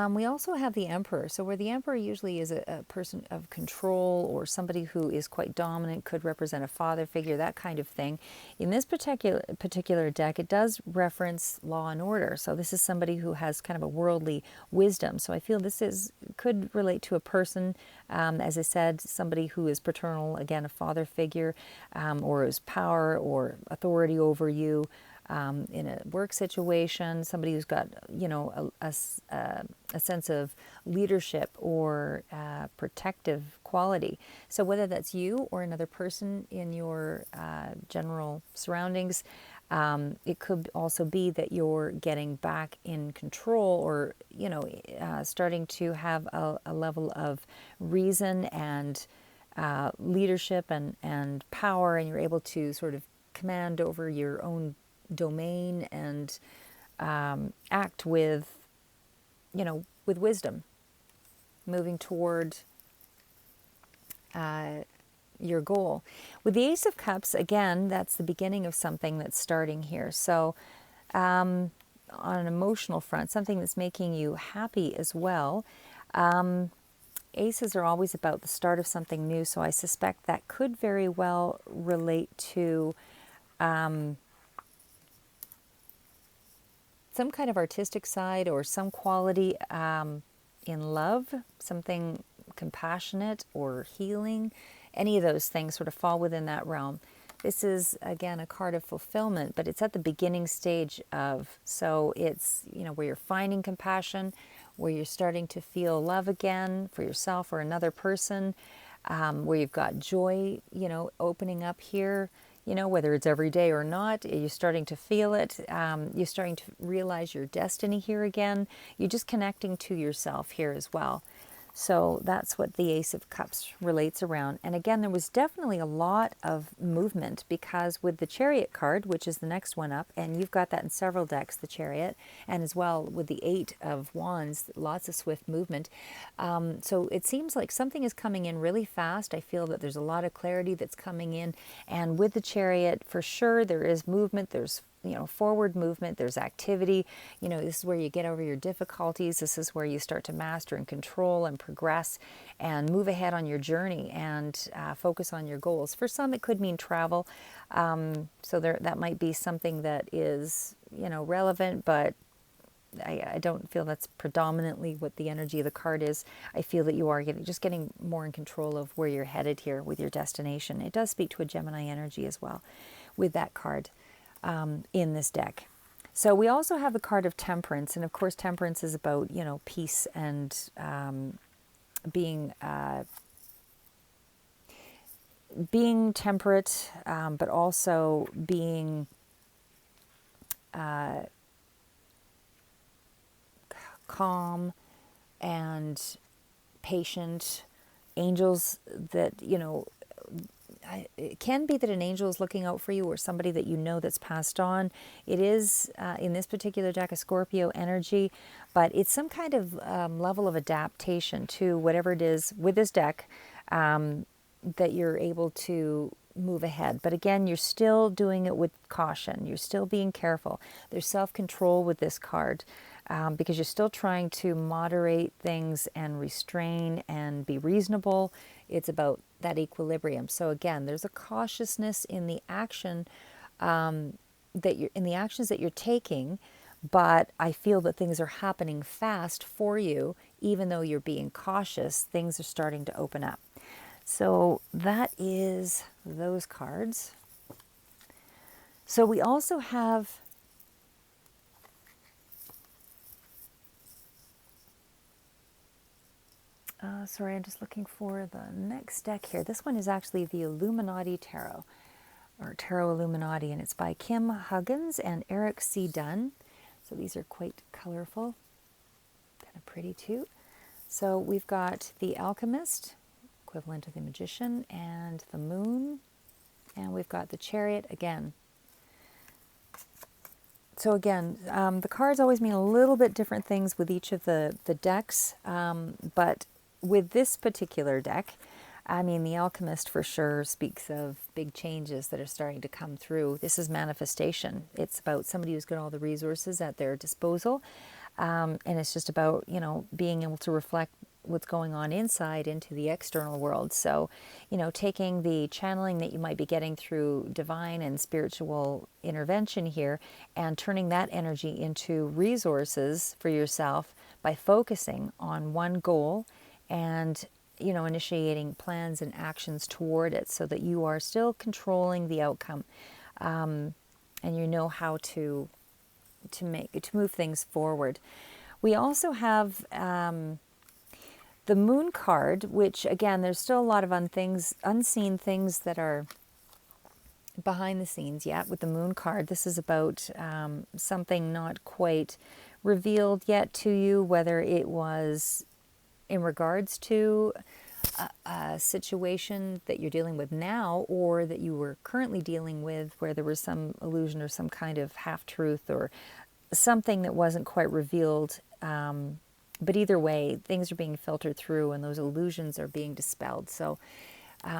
We also have the Emperor. So where the Emperor usually is a person of control, or somebody who is quite dominant, could represent a father figure, that kind of thing. In this particular deck, it does reference law and order. So this is somebody who has kind of a worldly wisdom. So I feel this could relate to a person, as I said, somebody who is paternal, again, a father figure, or is power or authority over you. In a work situation, somebody who's got, a sense of leadership or protective quality. So whether that's you or another person in your general surroundings, it could also be that you're getting back in control, or, starting to have a level of reason and leadership and power, and you're able to sort of command over your own domain and act with wisdom, moving toward your goal. With the Ace of Cups, again, that's the beginning of something that's starting here. So on an emotional front, something that's making you happy as well. Aces are always about the start of something new, so I suspect that could very well relate to some kind of artistic side, or some quality in love, something compassionate or healing. Any of those things sort of fall within that realm. This is, again, a card of fulfillment, but it's at the beginning stage of, so it's, where you're finding compassion, where you're starting to feel love again for yourself or another person, where you've got joy, opening up here. Whether it's every day or not, you're starting to feel it. You're starting to realize your destiny here again. You're just connecting to yourself here as well. So that's what the Ace of Cups relates around. And again, there was definitely a lot of movement, because with the Chariot card, which is the next one up, and you've got that in several decks, the Chariot, and as well with the Eight of Wands, lots of swift movement. So it seems like something is coming in really fast. I feel that there's a lot of clarity that's coming in. And with the Chariot, for sure, there is movement. There's forward movement, there's activity. This is where you get over your difficulties. This is where you start to master and control and progress and move ahead on your journey and focus on your goals. For some, it could mean travel. So that might be something that is, relevant, but I don't feel that's predominantly what the energy of the card is. I feel that you are getting more in control of where you're headed here with your destination. It does speak to a Gemini energy as well with that card. In this deck. So we also have the card of Temperance, and of course Temperance is about, peace and being temperate, but also being calm and patient. Angels that, it can be that an angel is looking out for you, or somebody that that's passed on. It is, in this particular deck, a Scorpio energy, but it's some kind of level of adaptation to whatever it is with this deck, that you're able to move ahead. But again, you're still doing it with caution. You're still being careful. There's self-control with this card, because you're still trying to moderate things and restrain and be reasonable. It's about that equilibrium. So again, there's a cautiousness in the action, the actions that you're taking, but I feel that things are happening fast for you. Even though you're being cautious, things are starting to open up. So that is those cards. So we also have sorry, I'm just looking for the next deck here. This one is actually the Illuminati Tarot, or Tarot Illuminati, and it's by Kim Huggins and Eric C. Dunn. So these are quite colorful, kind of pretty too. So we've got the Alchemist, equivalent of the Magician, and the Moon, and we've got the Chariot again. So again, the cards always mean a little bit different things with each of the decks, but with this particular deck, I mean, the Alchemist for sure speaks of big changes that are starting to come through. This is manifestation. It's about somebody who's got all the resources at their disposal, and it's just about, being able to reflect what's going on inside into the external world. So, taking the channeling that you might be getting through divine and spiritual intervention here and turning that energy into resources for yourself by focusing on one goal and, initiating plans and actions toward it, so that you are still controlling the outcome, and you know how to move things forward. We also have the Moon card, which again, there's still a lot of unseen things that are behind the scenes yet with the Moon card. This is about something not quite revealed yet to you, whether it was in regards to a situation that you're dealing with now, or that you were currently dealing with where there was some illusion or some kind of half-truth or something that wasn't quite revealed. But either way, things are being filtered through and those illusions are being dispelled. So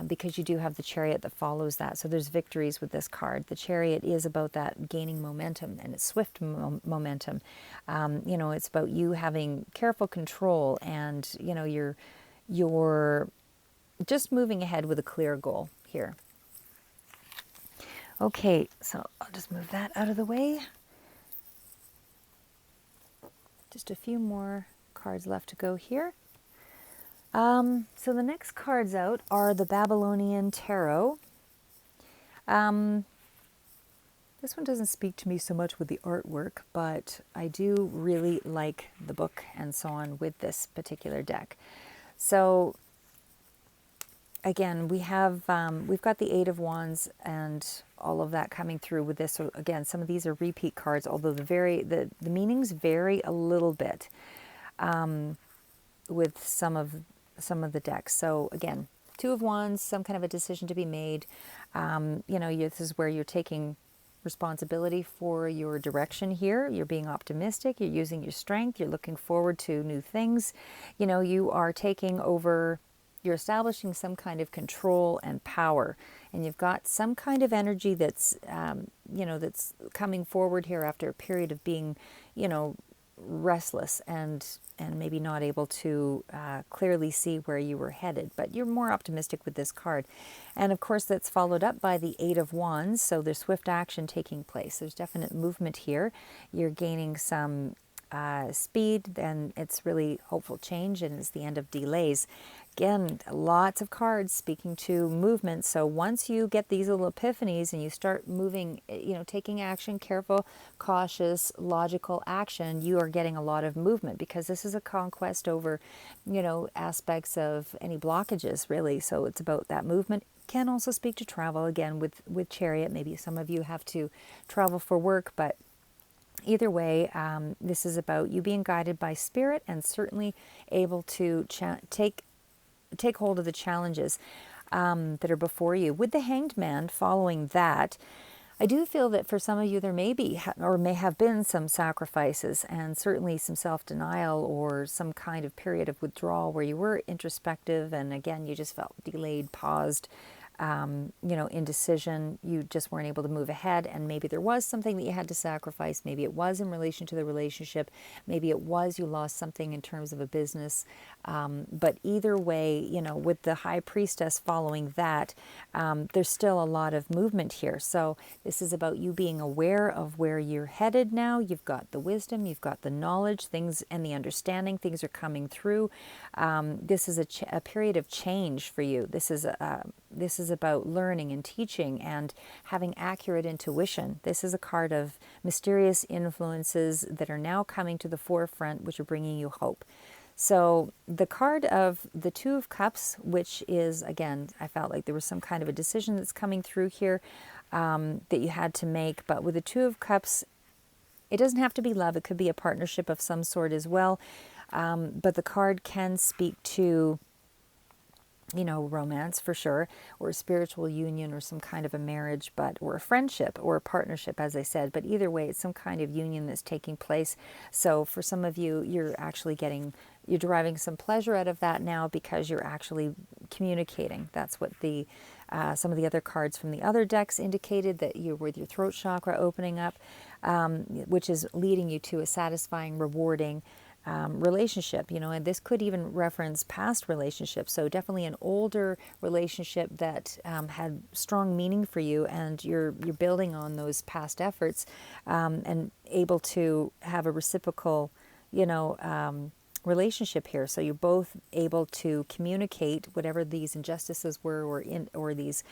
because you do have the Chariot that follows that. So there's victories with this card. The Chariot is about that gaining momentum, and it's swift momentum. It's about you having careful control, and, you're just moving ahead with a clear goal here. Okay, so I'll just move that out of the way. Just a few more cards left to go here. So the next cards out are the Babylonian Tarot. This one doesn't speak to me so much with the artwork, but I do really like the book and so on with this particular deck. So again, we've got the Eight of Wands and all of that coming through with this. So again, some of these are repeat cards, although the meanings vary a little bit. with some of the decks. So again, Two of Wands, some kind of a decision to be made. This is where you're taking responsibility for your direction here. You're being optimistic. You're using your strength. You're looking forward to new things. You are taking over. You're establishing some kind of control and power, and you've got some kind of energy that's, that's coming forward here after a period of being, restless and maybe not able to clearly see where you were headed. But you're more optimistic with this card, and of course that's followed up by the Eight of Wands. So there's swift action taking place. There's definite movement here. You're gaining some speed, and it's really hopeful change, and it's the end of delays. Again, lots of cards speaking to movement. So once you get these little epiphanies and you start moving, taking action, careful, cautious, logical action, you are getting a lot of movement, because this is a conquest over, aspects of any blockages, really. So it's about that movement. Can also speak to travel, again, with Chariot. Maybe some of you have to travel for work, but either way, this is about you being guided by spirit, and certainly able to take hold of the challenges that are before you. With the Hanged Man following that, I do feel that for some of you there may be or may have been some sacrifices, and certainly some self-denial, or some kind of period of withdrawal where you were introspective, and again you just felt delayed, paused, indecision. You just weren't able to move ahead, and maybe there was something that you had to sacrifice. Maybe it was in relation to the relationship. Maybe it was you lost something in terms of a business. But either way, with the High Priestess following that, there's still a lot of movement here. So this is about you being aware of where you're headed now. You've got the wisdom, you've got the knowledge, things, and the understanding. Things are coming through. This is a period of change for you. This is about learning and teaching and having accurate intuition. This is a card of mysterious influences that are now coming to the forefront, which are bringing you hope. So the card of the Two of Cups, which is, again, I felt like there was some kind of a decision that's coming through here that you had to make. But with the Two of Cups, it doesn't have to be love. It could be a partnership of some sort as well. But the card can speak to, romance for sure, or a spiritual union, or some kind of a marriage, or a friendship, or a partnership, as I said. But either way, it's some kind of union that's taking place. So for some of you, you're deriving some pleasure out of that now, because you're actually communicating. That's what some of the other cards from the other decks indicated, that you're with your throat chakra opening up, which is leading you to a satisfying, rewarding relationship, and this could even reference past relationships. So definitely an older relationship that had strong meaning for you, and you're building on those past efforts, and able to have a reciprocal, relationship here. So you're both able to communicate whatever these injustices were, or these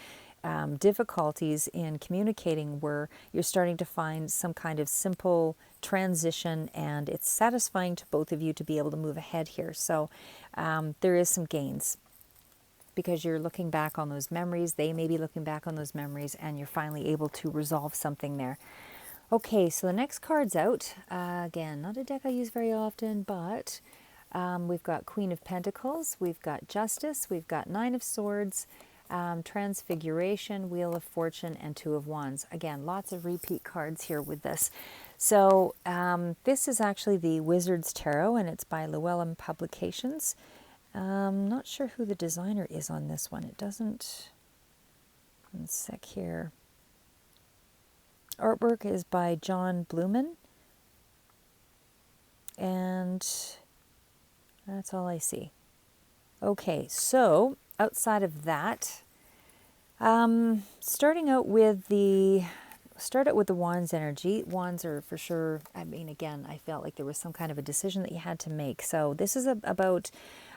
difficulties in communicating were. You're starting to find some kind of simple transition, and it's satisfying to both of you to be able to move ahead here. So there is some gains, because you're looking back on those memories. They may be looking back on those memories, and you're finally able to resolve something there. Okay, so the next card's out. Again, not a deck I use very often, but we've got Queen of Pentacles, we've got Justice, we've got Nine of Swords, Transfiguration, Wheel of Fortune, and Two of Wands. Again, lots of repeat cards here with this. So this is actually the Wizard's Tarot, and it's by Llewellyn Publications. Not sure who the designer is on this one. It doesn't... One sec here. Artwork is by John Blumen, and that's all I see. Okay, so outside of that, start out with the Wands energy. Wands are for sure, again, I felt like there was some kind of a decision that you had to make. So this is about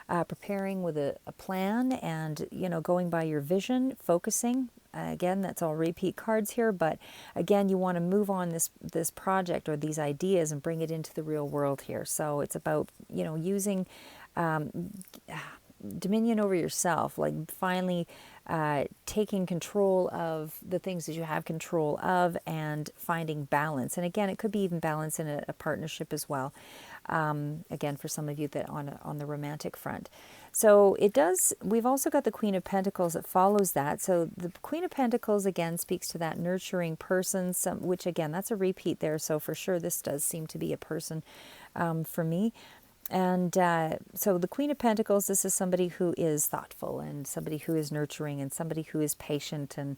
preparing with a plan, and going by your vision, focusing. Again, that's all repeat cards here, but again, you want to move on this project or these ideas and bring it into the real world here. So it's about using dominion over yourself, like finally taking control of the things that you have control of and finding balance. And again, it could be even balance in a partnership as well. Again, for some of you that on the romantic front. So it does, we've also got the Queen of Pentacles that follows that. So the Queen of Pentacles, again, speaks to that nurturing person, which again, that's a repeat there. So for sure, this does seem to be a person for me. And so the Queen of Pentacles, this is somebody who is thoughtful and somebody who is nurturing and somebody who is patient and,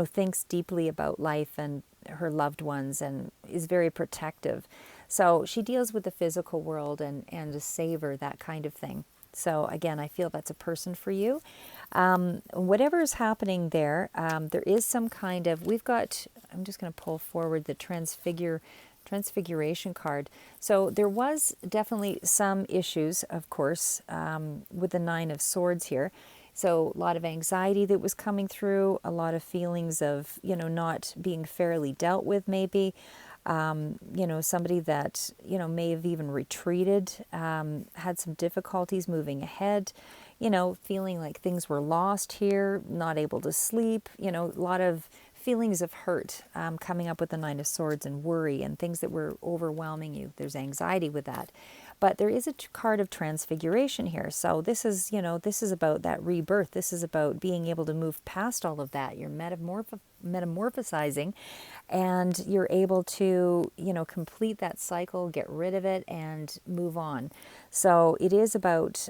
thinks deeply about life and her loved ones and is very protective. So she deals with the physical world and a savor, that kind of thing. So again, I feel that's a person for you. Whatever is happening there, there is some kind of, I'm just going to pull forward the Transfiguration card. So there was definitely some issues, of course, with the Nine of Swords here. So a lot of anxiety that was coming through, a lot of feelings of, not being fairly dealt with maybe. Somebody that, may have even retreated, had some difficulties moving ahead, feeling like things were lost here, not able to sleep, a lot of feelings of hurt coming up with the Nine of Swords and worry and things that were overwhelming you. There's anxiety with that. But there is a card of transfiguration here. So this is, this is about that rebirth. This is about being able to move past all of that. You're metamorphosizing and you're able to, complete that cycle, get rid of it and move on. So it is about,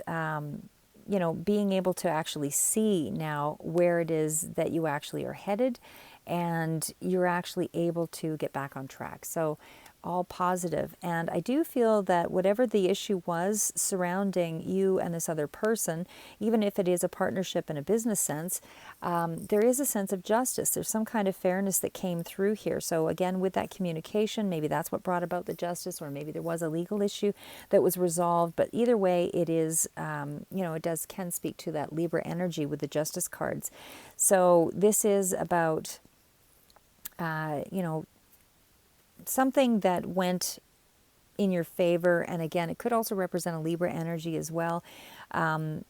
being able to actually see now where it is that you actually are headed and you're actually able to get back on track. So all positive. And I do feel that whatever the issue was surrounding you and this other person, even if it is a partnership in a business sense, there is a sense of justice. There's some kind of fairness that came through here. So again, with that communication, maybe that's what brought about the justice, or maybe there was a legal issue that was resolved. But either way, it is, it can speak to that Libra energy with the Justice cards. So this is about, something that went in your favor. And again, it could also represent a Libra energy as well. And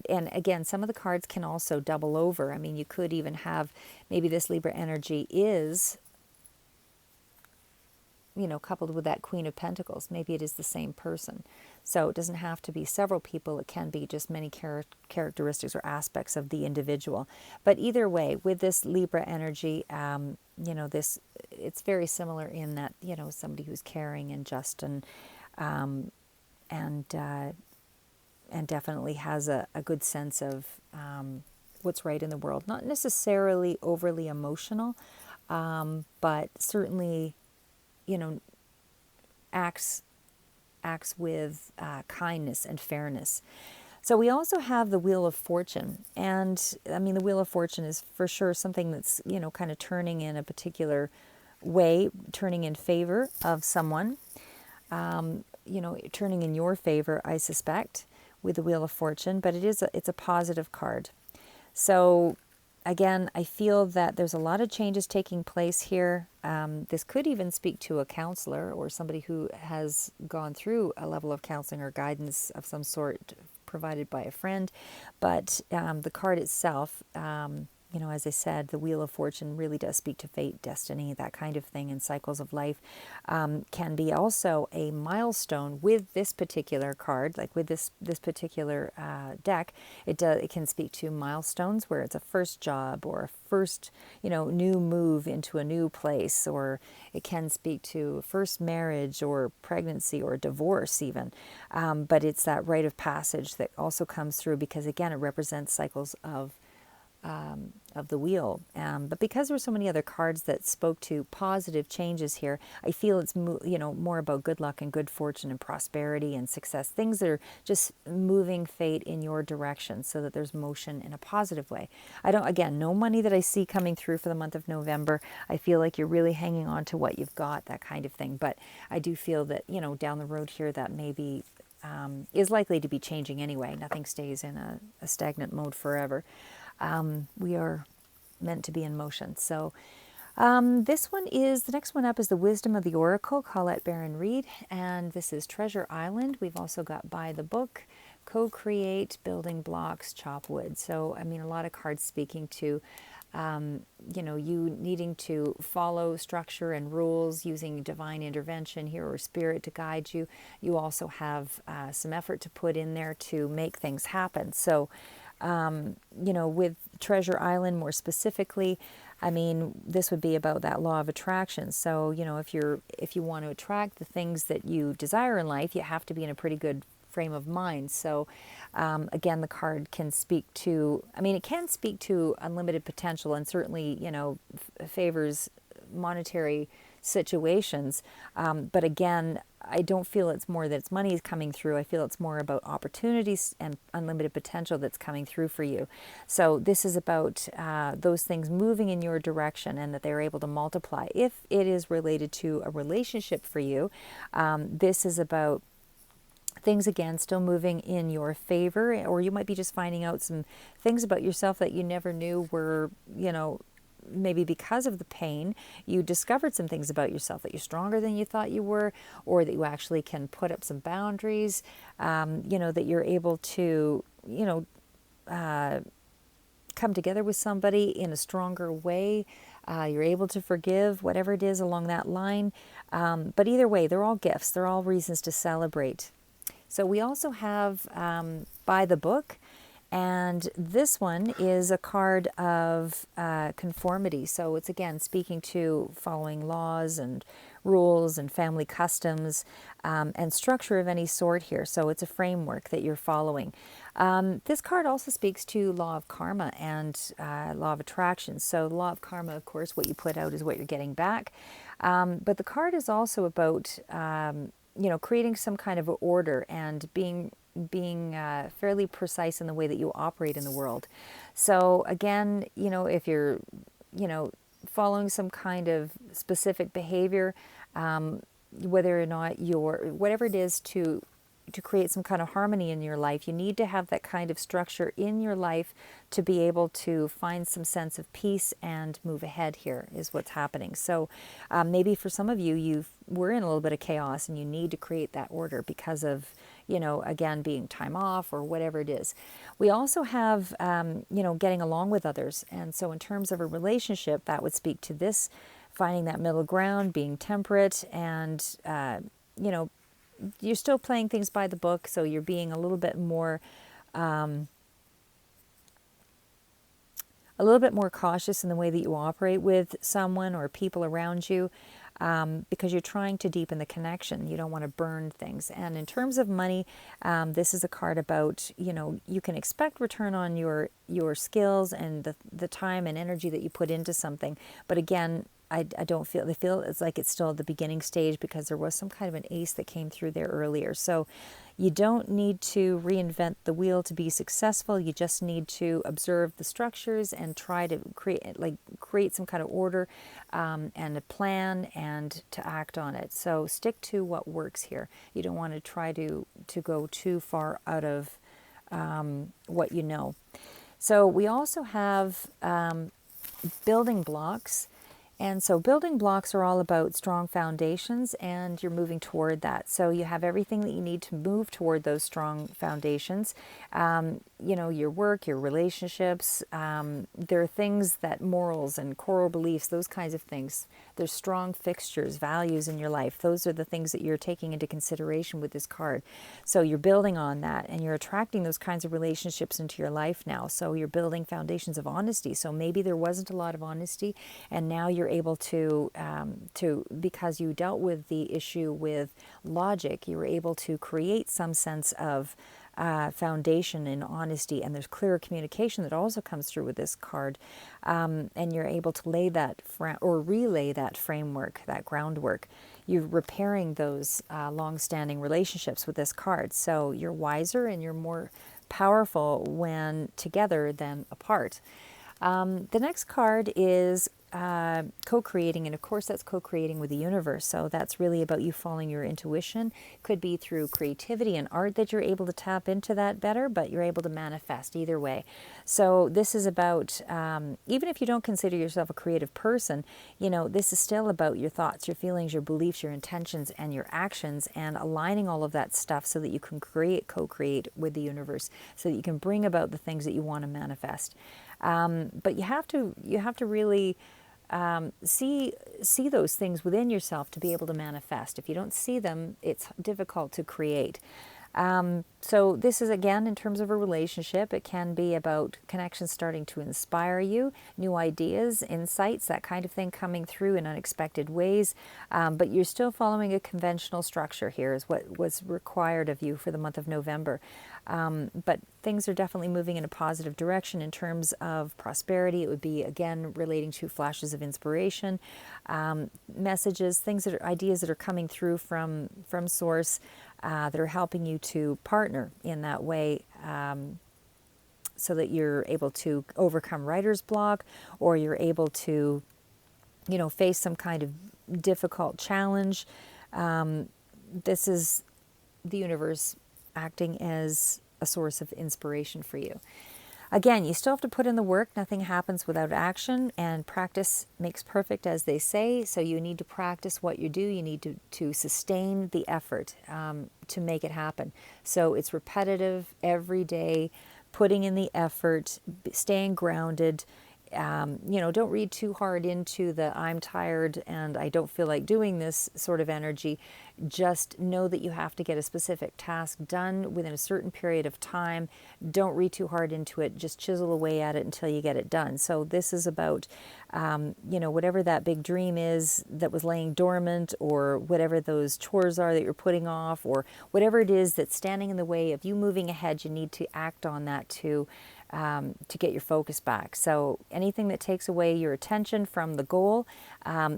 again, some of the cards can also double over. I mean, you could even have maybe this Libra energy is, coupled with that Queen of Pentacles. Maybe it is the same person. So it doesn't have to be several people. It can be just many characteristics or aspects of the individual. But either way, with this Libra energy, it's very similar in that, somebody who's caring and just and definitely has a good sense of what's right in the world. Not necessarily overly emotional, but certainly, acts with kindness and fairness. So we also have the Wheel of Fortune. And I mean, the Wheel of Fortune is for sure something that's, kind of turning in a particular way, turning in favor of someone, turning in your favor, I suspect, with the Wheel of Fortune. But it's a positive card. So again, I feel that there's a lot of changes taking place here. This could even speak to a counselor or somebody who has gone through a level of counseling or guidance of some sort provided by a friend. But the card itself, as I said, the Wheel of Fortune really does speak to fate, destiny, that kind of thing, and cycles of life. Can be also a milestone with this particular card, like with this particular deck. It can speak to milestones where it's a first job or a first, new move into a new place, or it can speak to first marriage or pregnancy or divorce even. But it's that rite of passage that also comes through because, again, it represents cycles of the wheel. But because there were so many other cards that spoke to positive changes here, I feel it's more about good luck and good fortune and prosperity and success. Things that are just moving fate in your direction so that there's motion in a positive way. No money that I see coming through for the month of November. I feel like you're really hanging on to what you've got, that kind of thing. But I do feel that, down the road here that maybe is likely to be changing anyway. Nothing stays in a stagnant mode forever. We are meant to be in motion. So the next one up is the Wisdom of the Oracle, Colette Baron Reid, and this is Treasure Island. We've also got By the Book, co-create building blocks, chop wood. So, I mean, a lot of cards speaking to, you needing to follow structure and rules, using divine intervention here or spirit to guide you. You also have some effort to put in there to make things happen. So, with Treasure Island more specifically, I mean, this would be about that law of attraction. So, if you want to attract the things that you desire in life, you have to be in a pretty good frame of mind. So, again, the card can speak to, it can speak to unlimited potential, and certainly, favors monetary situations. But again, I don't feel it's more that it's money is coming through. I feel it's more about opportunities and unlimited potential that's coming through for you. So this is about those things moving in your direction and that they're able to multiply. If it is related to a relationship for you, this is about things again still moving in your favor, or you might be just finding out some things about yourself that you never knew were, maybe because of the pain, you discovered some things about yourself, that you're stronger than you thought you were, or that you actually can put up some boundaries, that you're able to, come together with somebody in a stronger way. You're able to forgive, whatever it is along that line. But either way, they're all gifts. They're all reasons to celebrate. So we also have By the Book. And this one is a card of conformity. So it's again speaking to following laws and rules and family customs and structure of any sort here. So it's a framework that you're following. This card also speaks to law of karma and law of attraction. So the law of karma, of course, what you put out is what you're getting back. But the card is also about creating some kind of order and being fairly precise in the way that you operate in the world. So again, if you're, following some kind of specific behavior, whether or not whatever it is to create some kind of harmony in your life, you need to have that kind of structure in your life to be able to find some sense of peace and move ahead here is what's happening. So maybe for some of you, we're in a little bit of chaos and you need to create that order because of, again, being time off or whatever it is. We also have, getting along with others. And so in terms of a relationship, that would speak to this, finding that middle ground, being temperate and, you're still playing things by the book, so you're being a little bit more cautious in the way that you operate with someone or people around you, because you're trying to deepen the connection. You don't want to burn things. And in terms of money, this is a card about, you can expect return on your skills and the time and energy that you put into something. But again, I feel it's like it's still at the beginning stage because there was some kind of an ace that came through there earlier. So you don't need to reinvent the wheel to be successful. You just need to observe the structures and try to create some kind of order and a plan and to act on it. So stick to what works here. You don't want to try to go too far out of what you know. So we also have building blocks. And so building blocks are all about strong foundations, and you're moving toward that. So you have everything that you need to move toward those strong foundations. Your work, your relationships, there are things that morals and core beliefs, those kinds of things. There's strong fixtures, values in your life. Those are the things that you're taking into consideration with this card. So you're building on that, and you're attracting those kinds of relationships into your life now. So you're building foundations of honesty. So maybe there wasn't a lot of honesty, and now you're able to because you dealt with the issue with logic, you were able to create some sense of foundation in honesty, and there's clearer communication that also comes through with this card, and you're able to lay that relay that framework, that groundwork. You're repairing those long-standing relationships with this card, so you're wiser and you're more powerful when together than apart. The next card is co-creating, and of course that's co-creating with the universe. So that's really about you following your intuition. Could be through creativity and art that you're able to tap into that better, but you're able to manifest either way. So this is about, even if you don't consider yourself a creative person, this is still about your thoughts, your feelings, your beliefs, your intentions, and your actions, and aligning all of that stuff so that you can co-create with the universe, so that you can bring about the things that you want to manifest. But you have to really see those things within yourself to be able to manifest. If you don't see them, it's difficult to create. So this is, again, in terms of a relationship, it can be about connections starting to inspire you, new ideas, insights, that kind of thing coming through in unexpected ways. But you're still following a conventional structure here is what was required of you for the month of November. But things are definitely moving in a positive direction in terms of prosperity. It would be, again, relating to flashes of inspiration, messages, things that are ideas that are coming through from source, that are helping you to partner in that way, so that you're able to overcome writer's block, or you're able to, face some kind of difficult challenge. This is the universe acting as a source of inspiration for you. Again, you still have to put in the work. Nothing happens without action, and practice makes perfect, as they say. So you need to practice what you do. You need to sustain the effort to make it happen. So it's repetitive every day, putting in the effort, staying grounded. Don't read too hard into the I'm tired and I don't feel like doing this sort of energy. Just know that you have to get a specific task done within a certain period of time. Don't read too hard into it. Just chisel away at it until you get it done. So this is about, whatever that big dream is that was laying dormant, or whatever those chores are that you're putting off, or whatever it is that's standing in the way of you moving ahead. You need to act on that to get your focus back. So anything that takes away your attention from the goal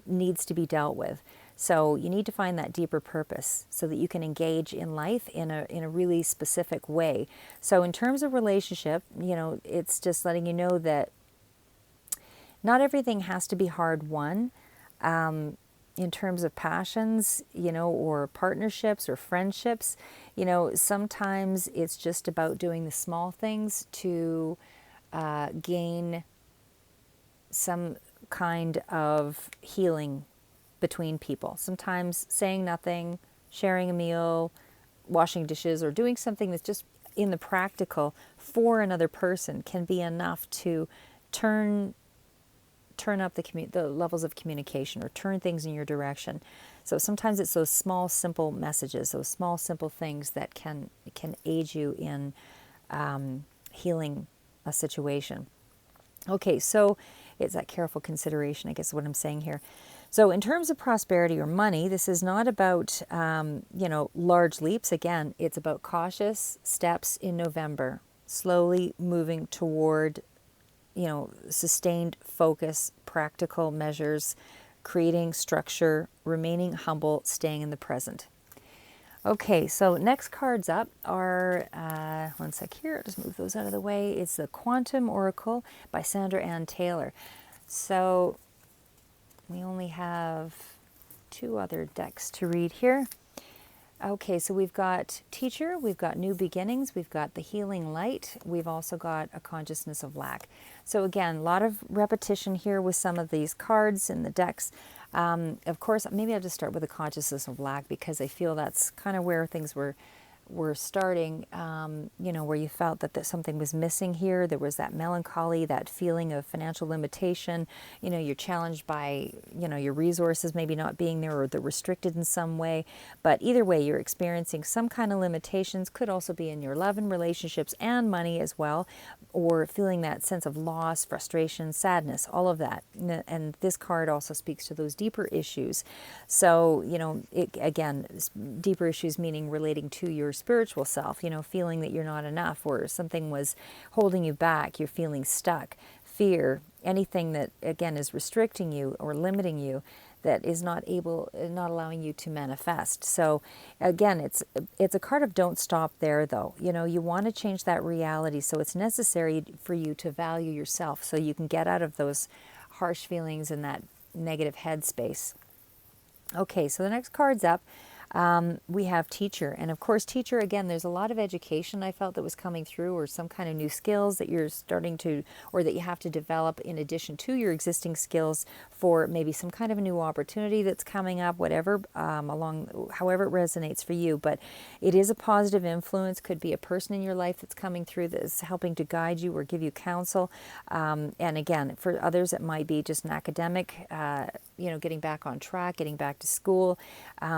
needs to be dealt with. So you need to find that deeper purpose so that you can engage in life in a really specific way. So in terms of relationship, it's just letting you know that not everything has to be hard won. In terms of passions, or partnerships or friendships, sometimes it's just about doing the small things to gain some kind of healing between people. Sometimes saying nothing, sharing a meal, washing dishes, or doing something that's just in the practical for another person can be enough to turn up the levels of communication, or turn things in your direction. So sometimes it's those small, simple messages, those small, simple things that can aid you in healing a situation. Okay, so it's that careful consideration, I guess is what I'm saying here. So in terms of prosperity or money, this is not about, large leaps. Again, it's about cautious steps in November, slowly moving toward sustained focus, practical measures, creating structure, remaining humble, staying in the present. Okay, so next cards up are, one sec here, I'll just move those out of the way. It's the Quantum Oracle by Sandra Ann Taylor. So we only have 2 other decks to read here. Okay, so we've got Teacher, we've got New Beginnings, we've got the Healing Light, we've also got a Consciousness of Lack. So again, a lot of repetition here with some of these cards in the decks. Of course, maybe I'll just start with the Consciousness of Lack, because I feel that's kind of where things were starting, where you felt that something was missing here. There was that melancholy, that feeling of financial limitation. You're challenged by, your resources maybe not being there, or they're restricted in some way. But either way, you're experiencing some kind of limitations. Could also be in your love and relationships and money as well, or feeling that sense of loss, frustration, sadness, all of that. And this card also speaks to those deeper issues. So, again, deeper issues meaning relating to your spiritual self, feeling that you're not enough, or something was holding you back, you're feeling stuck, fear, anything that, again, is restricting you or limiting you, that is not allowing you to manifest. So again, it's a card of don't stop there, though. You want to change that reality. So it's necessary for you to value yourself so you can get out of those harsh feelings and that negative headspace. Okay, so the next card's up. We have teacher. And of course, teacher, again, there's a lot of education I felt that was coming through, or some kind of new skills that you're starting to, or that you have to develop in addition to your existing skills for maybe some kind of a new opportunity that's coming up, whatever, however it resonates for you. But it is a positive influence, could be a person in your life that's coming through that's helping to guide you or give you counsel. And again, for others, it might be just an academic, getting back on track, getting back to school,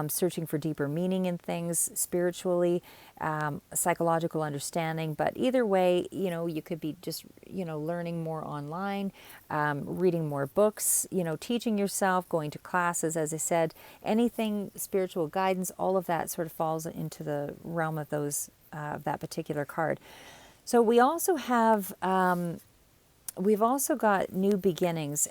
searching for deeper meaning in things spiritually, psychological understanding. But either way, you could be just, learning more online, reading more books, teaching yourself, going to classes, as I said, anything spiritual guidance, all of that sort of falls into the realm of that particular card. So we also have, we've also got new beginnings,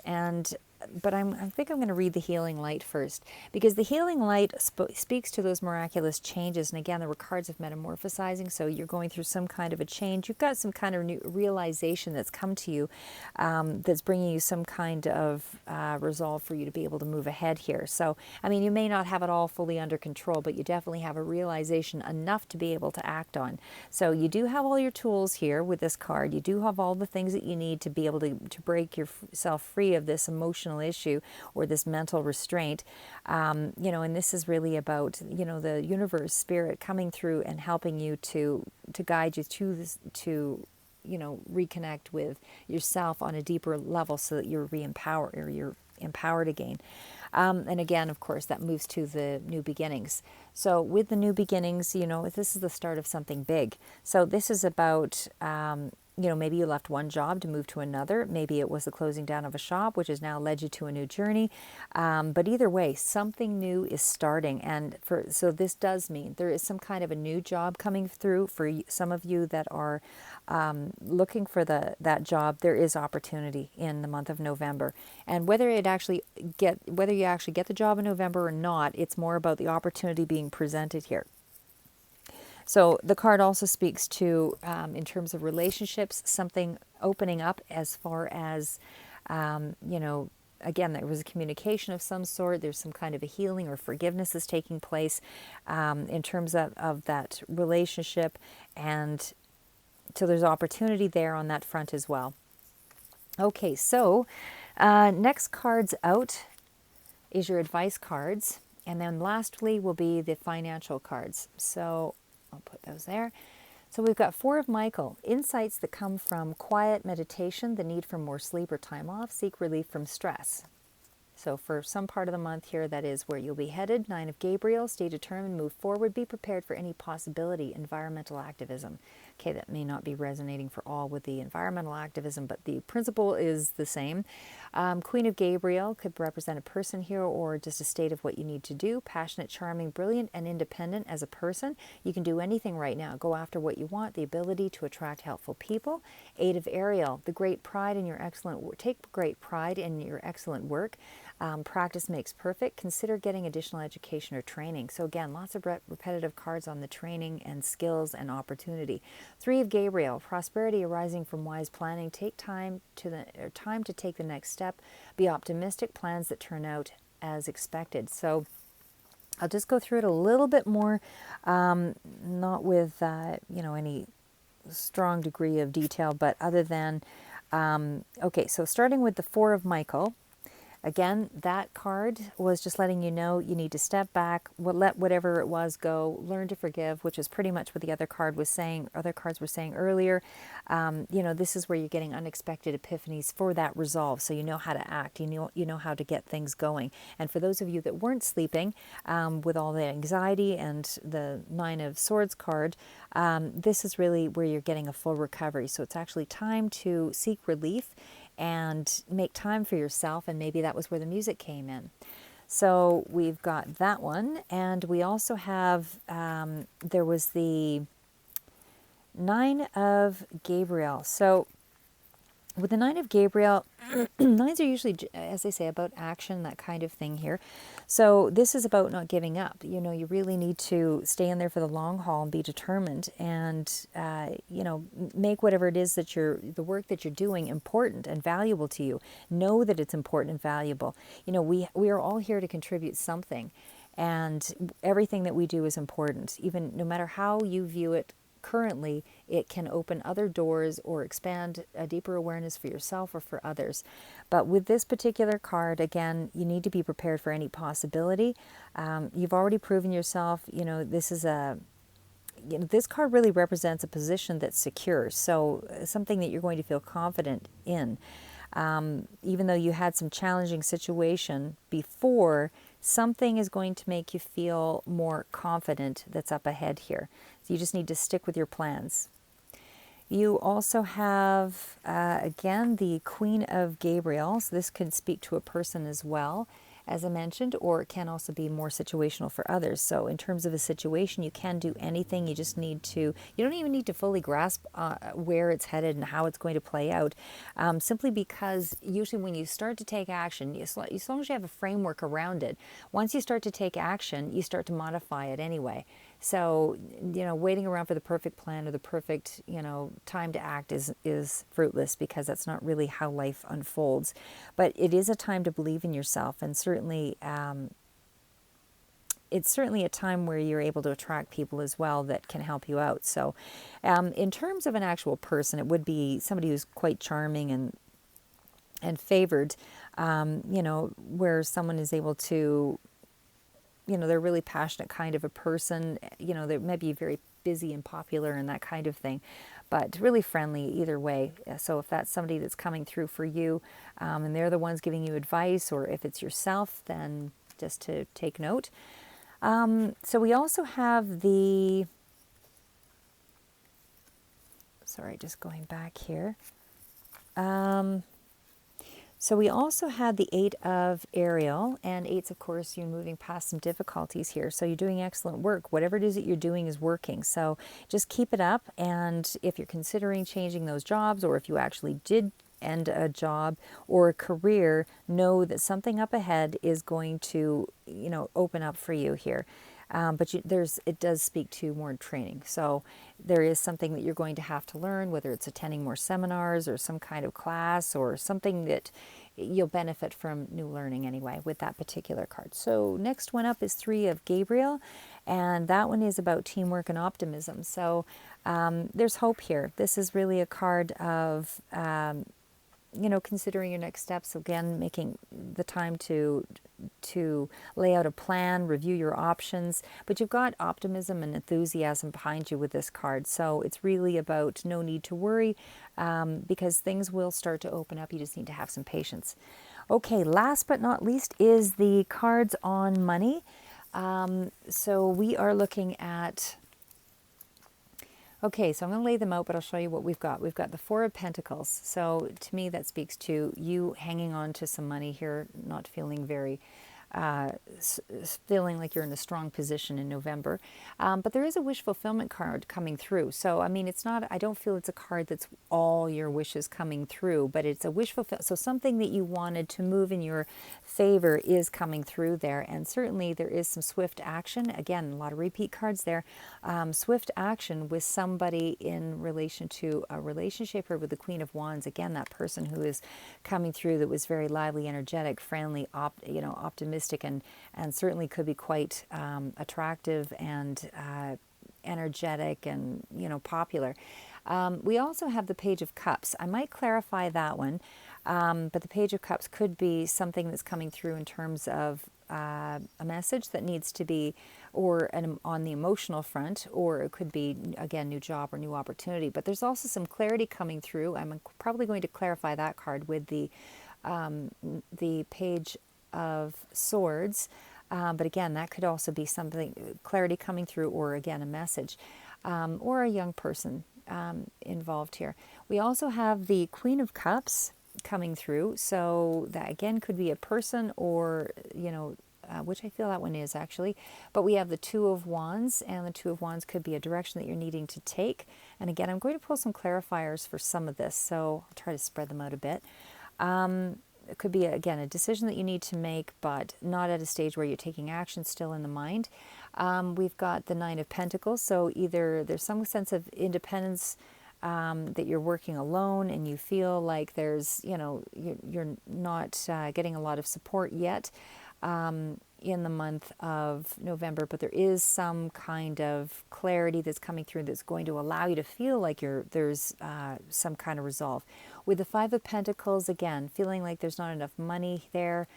but I think I'm going to read the healing light first, because the healing light speaks to those miraculous changes. And again, there were cards of metamorphosizing, so you're going through some kind of a change. You've got some kind of new realization that's come to you, that's bringing you some kind of resolve for you to be able to move ahead here. So, I mean, you may not have it all fully under control, but you definitely have a realization enough to be able to act on. So you do have all your tools here with this card. You do have all the things that you need to be able to break yourself free of this emotional issue or this mental restraint, and this is really about, the universe, spirit coming through and helping you to guide you to this, to reconnect with yourself on a deeper level, so that you're empowered again. And again, of course, that moves to the new beginnings. So with the new beginnings, this is the start of something big. So this is about, maybe you left one job to move to another. Maybe it was the closing down of a shop, which has now led you to a new journey. But either way, something new is starting. And so this does mean there is some kind of a new job coming through for some of you that are looking for that job. There is opportunity in the month of November. And whether you actually get the job in November or not, it's more about the opportunity being presented here. So the card also speaks to, in terms of relationships, something opening up as far as, again, there was a communication of some sort. There's some kind of a healing or forgiveness is taking place in terms of that relationship. And so there's opportunity there on that front as well. Okay, so next cards out is your advice cards. And then lastly will be the financial cards. So I'll put those there. So we've got Four of Michael, insights that come from quiet meditation, the need for more sleep or time off, seek relief from stress. So for some part of the month here, that is where you'll be headed. Nine of Gabriel, stay determined, move forward, be prepared for any possibility, environmental activism. Okay, that may not be resonating for all with the environmental activism, but the principle is the same. Queen of Gabriel could represent a person here or just a state of what you need to do. Passionate, charming, brilliant, and independent as a person. You can do anything right now. Go after what you want, the ability to attract helpful people. Eight of Ariel, the great pride in your excellent work. Take great pride in your excellent work. Practice makes perfect. Consider getting additional education or training. So again, lots of repetitive cards on the training and skills and opportunity. Three of Gabriel, prosperity arising from wise planning. Take time to take the next step. Be optimistic. Plans that turn out as expected. So I'll just go through it a little bit more, not with any strong degree of detail, but other than okay. So starting with the Four of Michael. Again, that card was just letting you know you need to step back, let whatever it was go, learn to forgive, which is pretty much what the other card was saying. Other cards were saying earlier. This is where you're getting unexpected epiphanies for that resolve. So you know how to act. You know how to get things going. And for those of you that weren't sleeping with all the anxiety and the Nine of Swords card, this is really where you're getting a full recovery. So it's actually time to seek relief and make time for yourself, and maybe that was where the music came in. So we've got that one, and we also have, there was the Nine of Gabriel. So with the Nine of Gabriel, nines are usually, as they say, about action, that kind of thing here. So this is about not giving up. You know, you really need to stay in there for the long haul and be determined, and you know, make whatever it is that the work that you're doing important and valuable to you. Know that it's important and valuable. You know, we are all here to contribute something, and everything that we do is important. Even no matter how you view it currently, it can open other doors or expand a deeper awareness for yourself or for others. But with this particular card, again, you need to be prepared for any possibility. You've already proven yourself. You know, this is this card really represents a position that's secure, so something that you're going to feel confident in. Even though you had some challenging situation before, something is going to make you feel more confident that's up ahead here. So you just need to stick with your plans. You also have, again, the Queen of Gabriel. So this could speak to a person as well, as I mentioned, or it can also be more situational for others. So in terms of a situation, you can do anything. You just need to, you don't even need to fully grasp where it's headed and how it's going to play out, simply because usually when you start to take action, as long as you have a framework around it, once you start to take action, you start to modify it anyway. So, you know, waiting around for the perfect plan or the perfect, you know, time to act is fruitless, because that's not really how life unfolds. But it is a time to believe in yourself, and certainly it's certainly a time where you're able to attract people as well that can help you out. So in terms of an actual person, it would be somebody who's quite charming and favored, you know, where someone is able to, you know, they're really passionate kind of a person. You know, they may be very busy and popular and that kind of thing, but really friendly either way. So if that's somebody that's coming through for you, and they're the ones giving you advice, or if it's yourself, then just to take note. So we also have the, sorry, just going back here. So we also had the Eight of Ariel, and eights, of course, you're moving past some difficulties here. So you're doing excellent work. Whatever it is that you're doing is working. So just keep it up. And if you're considering changing those jobs, or if you actually did end a job or a career, know that something up ahead is going to, you know, open up for you here. But it does speak to more training. So there is something that you're going to have to learn, whether it's attending more seminars or some kind of class or something that you'll benefit from new learning anyway with that particular card. So next one up is Three of Gabriel, and that one is about teamwork and optimism. So there's hope here. This is really a card of you know, considering your next steps, again, making the time to lay out a plan, review your options. But you've got optimism and enthusiasm behind you with this card. So it's really about no need to worry, because things will start to open up. You just need to have some patience. Okay, last but not least is the cards on money. So we are looking at, okay, so I'm going to lay them out, but I'll show you what we've got. We've got the Four of Pentacles. So to me, that speaks to you hanging on to some money here, not feeling very, feeling like you're in a strong position in November. But there is a wish fulfillment card coming through. So, I mean, it's not, I don't feel it's a card that's all your wishes coming through, but it's a wish fulfillment. So something that you wanted to move in your favor is coming through there. And certainly there is some swift action. Again, a lot of repeat cards there. Swift action with somebody in relation to a relationship, or with the Queen of Wands. Again, that person who is coming through that was very lively, energetic, friendly, optimistic, and certainly could be quite attractive and energetic and, you know, popular. We also have the Page of Cups. I might clarify that one, but the Page of Cups could be something that's coming through in terms of a message that needs to be, or on the emotional front, or it could be, again, new job or new opportunity. But there's also some clarity coming through. I'm probably going to clarify that card with the Page of Swords. But again, that could also be something, clarity coming through, or again, a message, or a young person involved here. We also have the Queen of Cups coming through. So that again could be a person, or, you know, which I feel that one is actually. But we have the Two of Wands, and the Two of Wands could be a direction that you're needing to take. And again, I'm going to pull some clarifiers for some of this, so I'll try to spread them out a bit. it could be, again, a decision that you need to make, but not at a stage where you're taking action, still in the mind. We've got the Nine of Pentacles, so either there's some sense of independence, that you're working alone and you feel like there's, you're not getting a lot of support yet in the month of November, but there is some kind of clarity that's coming through that's going to allow you to feel like there's some kind of resolve. With the Five of Pentacles, again, feeling like there's not enough money there,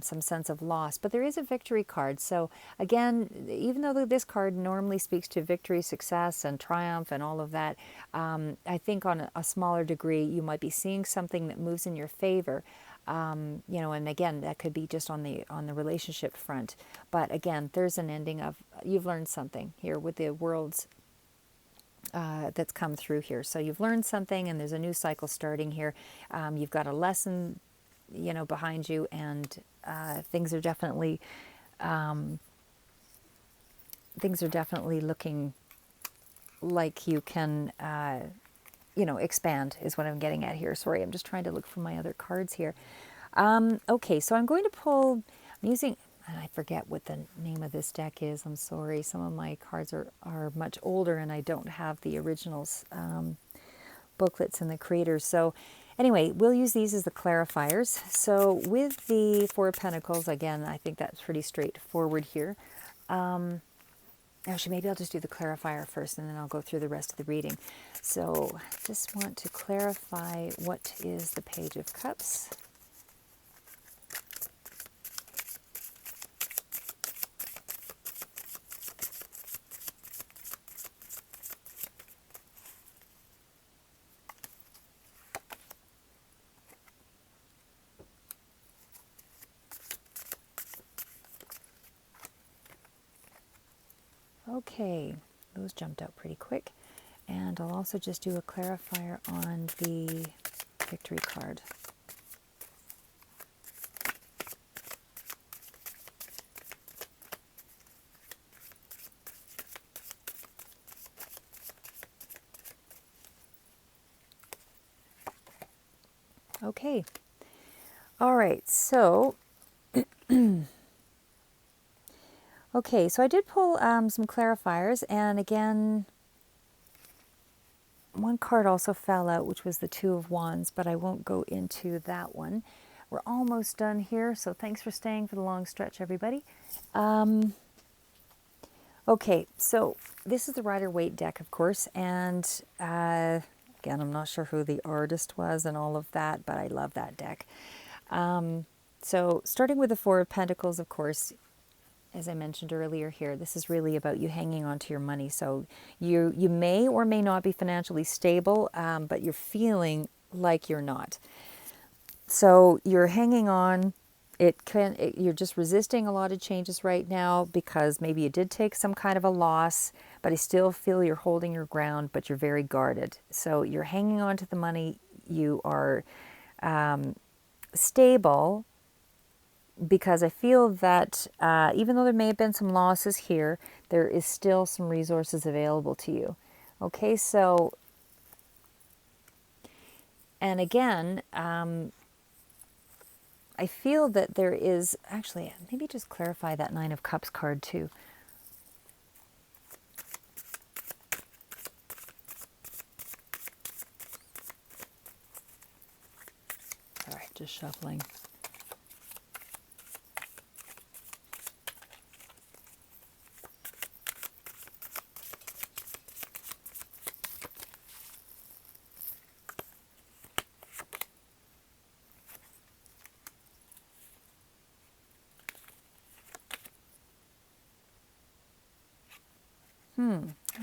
some sense of loss, but there is a victory card. So again, even though this card normally speaks to victory, success, and triumph and all of that, I think on a smaller degree, you might be seeing something that moves in your favor. And again, that could be just on the relationship front. But again, there's an ending of, you've learned something here with the world's that's come through here. So you've learned something, and there's a new cycle starting here. You've got a lesson, behind you, and things are definitely looking like you can, expand, is what I'm getting at here. Sorry, I'm just trying to look for my other cards here. Okay, so I'm going to pull, I'm using, and I forget what the name of this deck is. I'm sorry. Some of my cards are much older, and I don't have the originals booklets and the creators. So anyway, we'll use these as the clarifiers. So with the Four of Pentacles, again, I think that's pretty straightforward here. Actually, maybe I'll just do the clarifier first, and then I'll go through the rest of the reading. So just want to clarify, what is the Page of Cups? Okay, those jumped out pretty quick. And I'll also just do a clarifier on the victory card. Okay. All right, so okay, so I did pull some clarifiers, and again, one card also fell out, which was the Two of Wands, but I won't go into that one. We're almost done here, so thanks for staying for the long stretch, everybody. Okay, so this is the Rider-Waite deck, of course, and again, I'm not sure who the artist was and all of that, but I love that deck. So starting with the Four of Pentacles, of course, as I mentioned earlier here, this is really about you hanging on to your money. So you may or may not be financially stable, but you're feeling like you're not. So you're hanging on. You're just resisting a lot of changes right now because maybe you did take some kind of a loss, but I still feel you're holding your ground, but you're very guarded. So you're hanging on to the money. You are stable, because I feel that even though there may have been some losses here, there is still some resources available to you. Okay, so, and again, I feel that there is, actually, maybe just clarify that Nine of Cups card too. Sorry, just shuffling.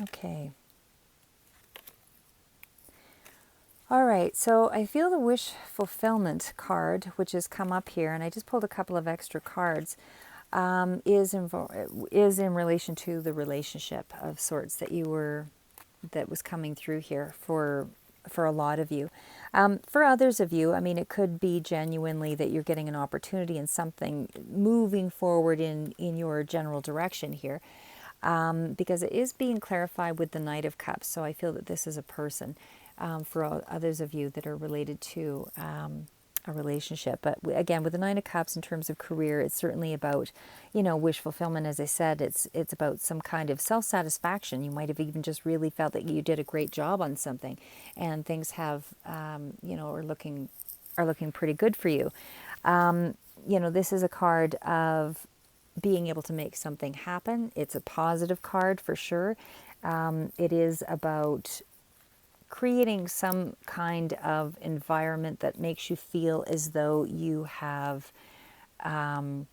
Okay. All right, so I feel the wish fulfillment card, which has come up here, and I just pulled a couple of extra cards, is in relation to the relationship of sorts that was coming through here for a lot of you. For others of you, I mean, it could be genuinely that you're getting an opportunity and something moving forward in your general direction here. Because it is being clarified with the Knight of Cups. So I feel that this is a person for others of you that are related to a relationship. But again, with the Nine of Cups in terms of career, it's certainly about, wish fulfillment. As I said, it's about some kind of self-satisfaction. You might have even just really felt that you did a great job on something, and things have, are looking pretty good for you. This is a card of being able to make something happen. It's a positive card for sure. It is about creating some kind of environment that makes you feel as though you have found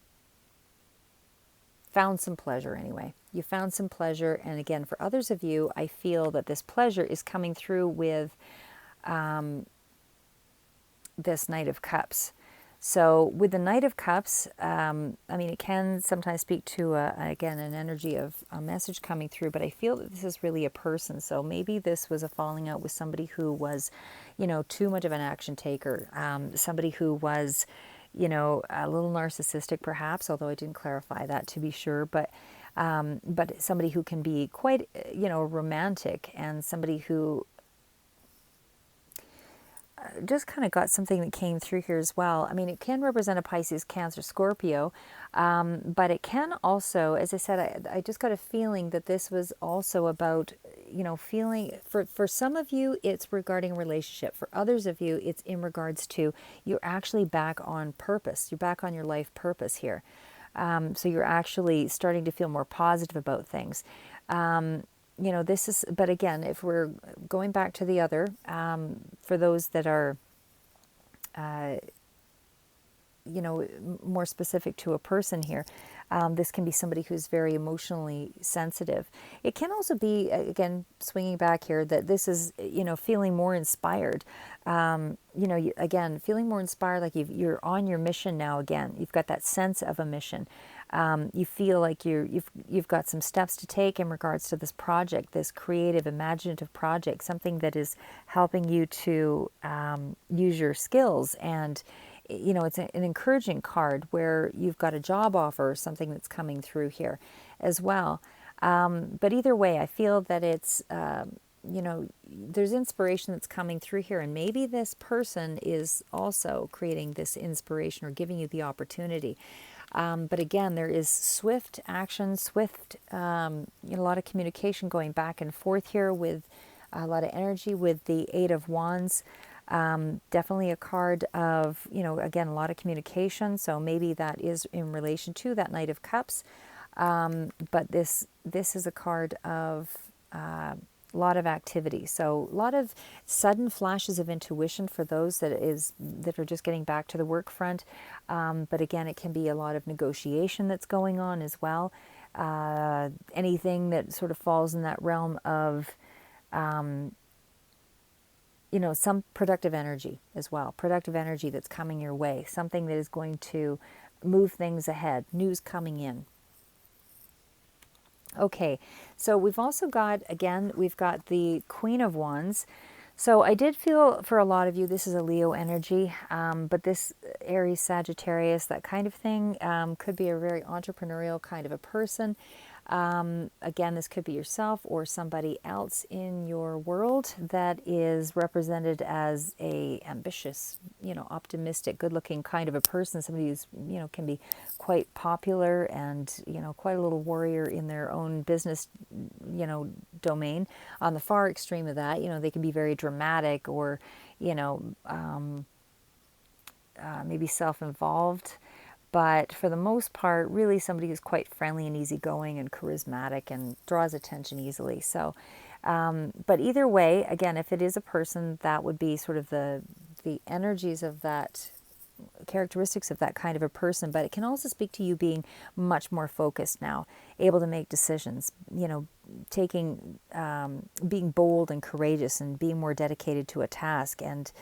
some pleasure anyway. You found some pleasure. And again, for others of you, I feel that this pleasure is coming through with this Knight of Cups. So with the Knight of Cups, it can sometimes speak to, again, an energy of a message coming through, but I feel that this is really a person. So maybe this was a falling out with somebody who was, too much of an action taker, somebody who was, a little narcissistic perhaps, although I didn't clarify that to be sure, but somebody who can be quite, romantic, and somebody who just kind of got something that came through here as well. I mean, it can represent a Pisces, Cancer, Scorpio, but it can also, as I said, I just got a feeling that this was also about, feeling, for some of you, it's regarding a relationship. For others of you, it's in regards to you're actually back on purpose. You're back on your life purpose here. So you're actually starting to feel more positive about things. This is, but again, if we're going back to the other, for those that are, more specific to a person here, this can be somebody who's very emotionally sensitive. It can also be, again, swinging back here, that this is, feeling more inspired. Again, feeling more inspired, like you're on your mission now again. You've got that sense of a mission. You feel like you've got some steps to take in regards to this project, this creative, imaginative project, something that is helping you to use your skills. And it's an encouraging card where you've got a job offer or something that's coming through here as well. But either way, I feel that it's, there's inspiration that's coming through here. And maybe this person is also creating this inspiration or giving you the opportunity. But again, there is swift action, a lot of communication going back and forth here, with a lot of energy with the Eight of Wands. Definitely a card of, again, a lot of communication. So maybe that is in relation to that Knight of Cups. But this is a card of a lot of activity. So a lot of sudden flashes of intuition for those that are just getting back to the work front. But again, it can be a lot of negotiation that's going on as well. Anything that sort of falls in that realm of some productive energy as well. Productive energy that's coming your way. Something that is going to move things ahead. News coming in. Okay, so we've also got, again, we've got the Queen of Wands. So I did feel for a lot of you, this is a Leo energy, but this Aries, Sagittarius, that kind of thing, could be a very entrepreneurial kind of a person. Again, this could be yourself or somebody else in your world that is represented as a ambitious, optimistic, good-looking kind of a person. Somebody who's, can be quite popular and, quite a little warrior in their own business, domain. On the far extreme of that, they can be very dramatic or, maybe self-involved. But for the most part, really somebody who's quite friendly and easygoing and charismatic and draws attention easily. So, but either way, again, if it is a person, that would be sort of the energies of that, characteristics of that kind of a person. But it can also speak to you being much more focused now, able to make decisions, taking, being bold and courageous and being more dedicated to a task. And,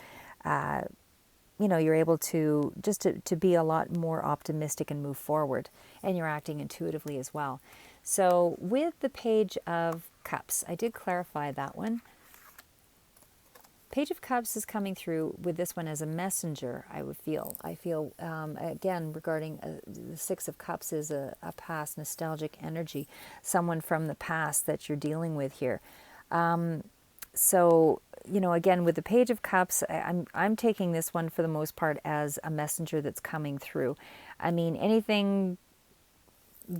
you're able to just to be a lot more optimistic and move forward, and you're acting intuitively as well. So with the Page of Cups, I did clarify that one. Page of Cups is coming through with this one as a messenger, I feel, again, regarding the Six of Cups is a past nostalgic energy, someone from the past that you're dealing with here. So, again, with the Page of Cups, I'm taking this one for the most part as a messenger that's coming through. I mean, anything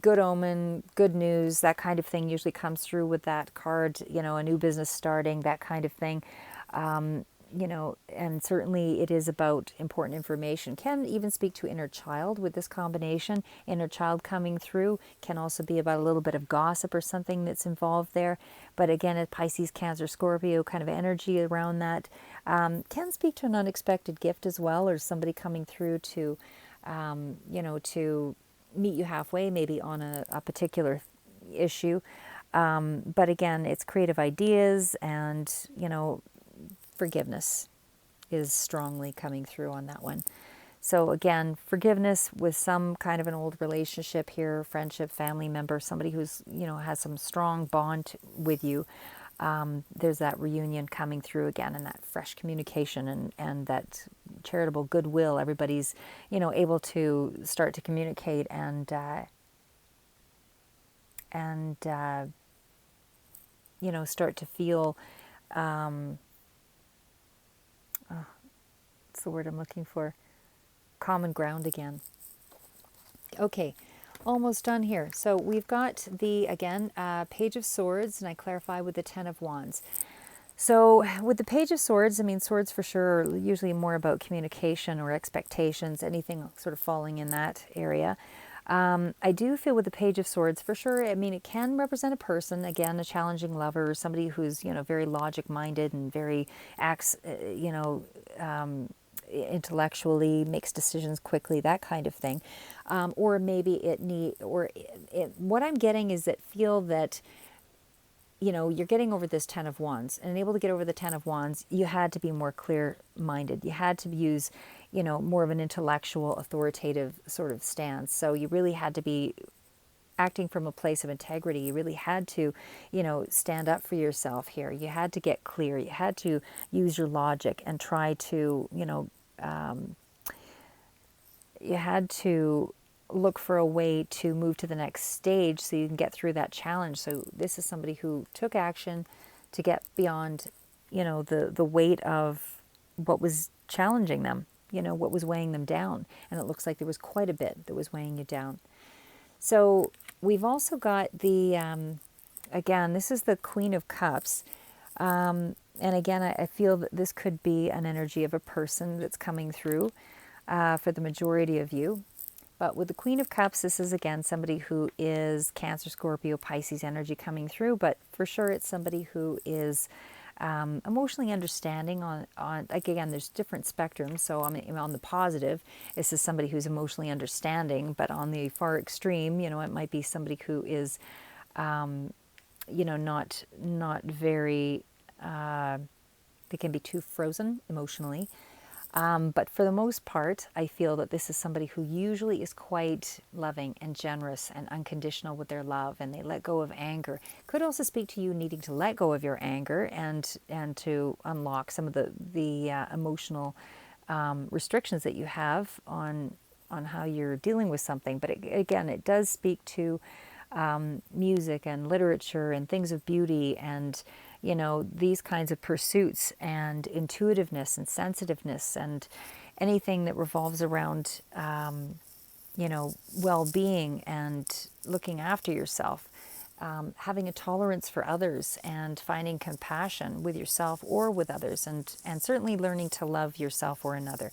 good omen, good news, that kind of thing usually comes through with that card, a new business starting, that kind of thing. And certainly it is about important information. Can even speak to inner child with this combination. Inner child coming through can also be about a little bit of gossip or something that's involved there. But again, a Pisces, Cancer, Scorpio kind of energy around that. Can speak to an unexpected gift as well, or somebody coming through to, to meet you halfway, maybe on a particular issue. But again, it's creative ideas and, forgiveness is strongly coming through on that one. So again, forgiveness with some kind of an old relationship here, friendship, family member, somebody who's, has some strong bond with you. There's that reunion coming through again, and that fresh communication and that charitable goodwill. Everybody's, able to start to communicate and start to feel, what's the word I'm looking for? Common ground again. Okay, almost done here. So we've got the, again, Page of Swords, and I clarify with the Ten of Wands. So with the Page of Swords, I mean, swords for sure are usually more about communication or expectations, anything sort of falling in that area. I do feel with the Page of Swords, for sure, I mean, it can represent a person, again, a challenging lover, somebody who's, very logic-minded and very acts, intellectually, makes decisions quickly, that kind of thing. Or maybe what I'm getting is that feel that, you're getting over this Ten of Wands, and able to get over the Ten of Wands, you had to be more clear-minded. You had to use, more of an intellectual, authoritative sort of stance. So you really had to be acting from a place of integrity. You really had to, stand up for yourself here. You had to get clear. You had to use your logic and try to, you had to look for a way to move to the next stage so you can get through that challenge. So this is somebody who took action to get beyond, the weight of what was challenging them, what was weighing them down. And it looks like there was quite a bit that was weighing you down. So we've also got the, again, this is the Queen of Cups. And again, I feel that this could be an energy of a person that's coming through for the majority of you. But with the Queen of Cups, this is, again, somebody who is Cancer, Scorpio, Pisces energy coming through. But for sure, it's somebody who is emotionally understanding on, like, again, there's different spectrums. So on the positive, this is somebody who's emotionally understanding. But on the far extreme, it might be somebody who is, not very, they can be too frozen emotionally. But for the most part, I feel that this is somebody who usually is quite loving and generous and unconditional with their love, and they let go of anger. Could also speak to you needing to let go of your anger and to unlock some of the emotional restrictions that you have on how you're dealing with something. But again, it does speak to music and literature and things of beauty and these kinds of pursuits and intuitiveness and sensitiveness and anything that revolves around, well-being and looking after yourself, having a tolerance for others and finding compassion with yourself or with others, and certainly learning to love yourself or another.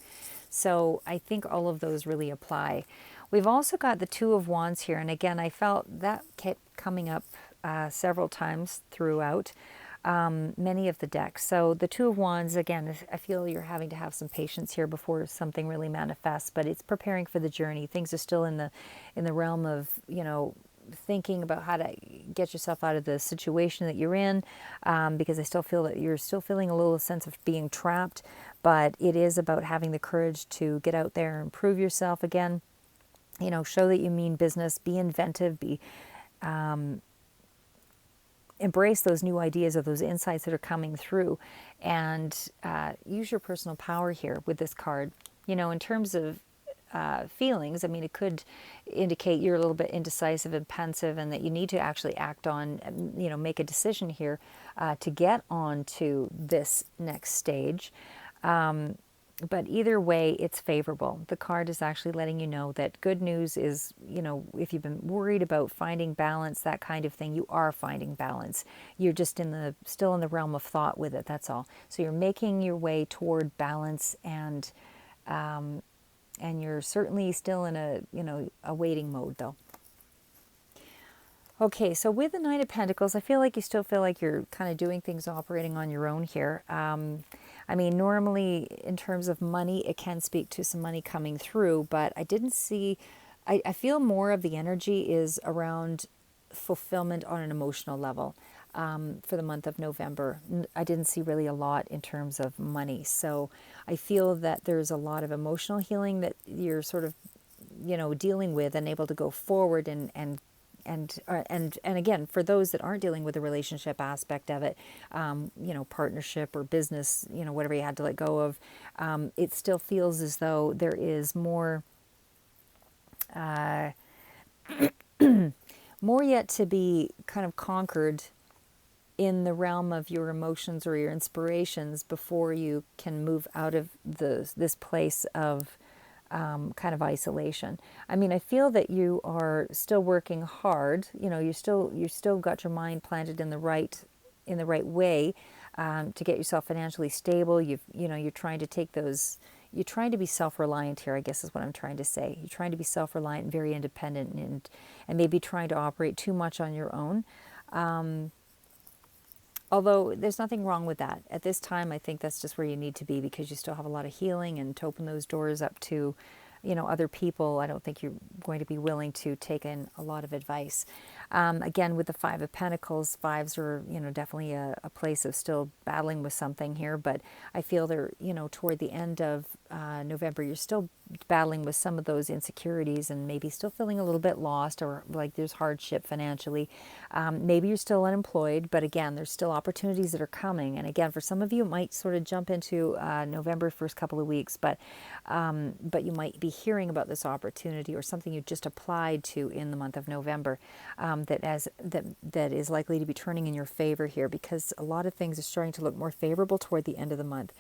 So I think all of those really apply. We've also got the Two of Wands here, and again, I felt that kept coming up several times throughout many of the decks. So the Two of Wands, again, I feel you're having to have some patience here before something really manifests, but it's preparing for the journey. Things are still in the realm of, thinking about how to get yourself out of the situation that you're in, because I still feel that you're still feeling a little sense of being trapped, but it is about having the courage to get out there and prove yourself again. Show that you mean business, be inventive, embrace those new ideas or those insights that are coming through, and use your personal power here with this card. In terms of feelings. I mean, it could indicate you're a little bit indecisive and pensive, and that you need to actually act on, make a decision here to get on to this next stage. But either way, it's favorable. The card is actually letting you know that good news is, if you've been worried about finding balance, that kind of thing, you are finding balance. You're just still in the realm of thought with it, that's all. So you're making your way toward balance, and you're certainly still in a waiting mode though. Okay, so with the Nine of Pentacles, I feel like you still feel like you're kind of doing things, operating on your own here. I mean, normally in terms of money, it can speak to some money coming through, but I didn't see, I feel more of the energy is around fulfillment on an emotional level for the month of November. I didn't see really a lot in terms of money. So I feel that there's a lot of emotional healing that you're sort of, dealing with and able to go forward and again, for those that aren't dealing with the relationship aspect of it, partnership or business, whatever you had to let go of, it still feels as though there is more, more yet to be kind of conquered in the realm of your emotions or your inspirations before you can move out of this place of kind of isolation. I mean, I feel that you are still working hard. You still got your mind planted in the right way to get yourself financially stable. You're trying to take those. You're trying to be self-reliant here, I guess is what I'm trying to say. You're trying to be self-reliant and very independent, and maybe trying to operate too much on your own. Although there's nothing wrong with that. At this time, I think that's just where you need to be, because you still have a lot of healing, and to open those doors up to, other people, I don't think you're going to be willing to take in a lot of advice. Again, with the Five of Pentacles, fives are, definitely a place of still battling with something here, but I feel they're, toward the end of November, you're still battling with some of those insecurities and maybe still feeling a little bit lost, or like there's hardship financially. Maybe you're still unemployed, but again, there's still opportunities that are coming. And again, for some of you, it might sort of jump into November first couple of weeks, but you might be hearing about this opportunity or something you just applied to in the month of November that is likely to be turning in your favor here, because a lot of things are starting to look more favorable toward the end of the month.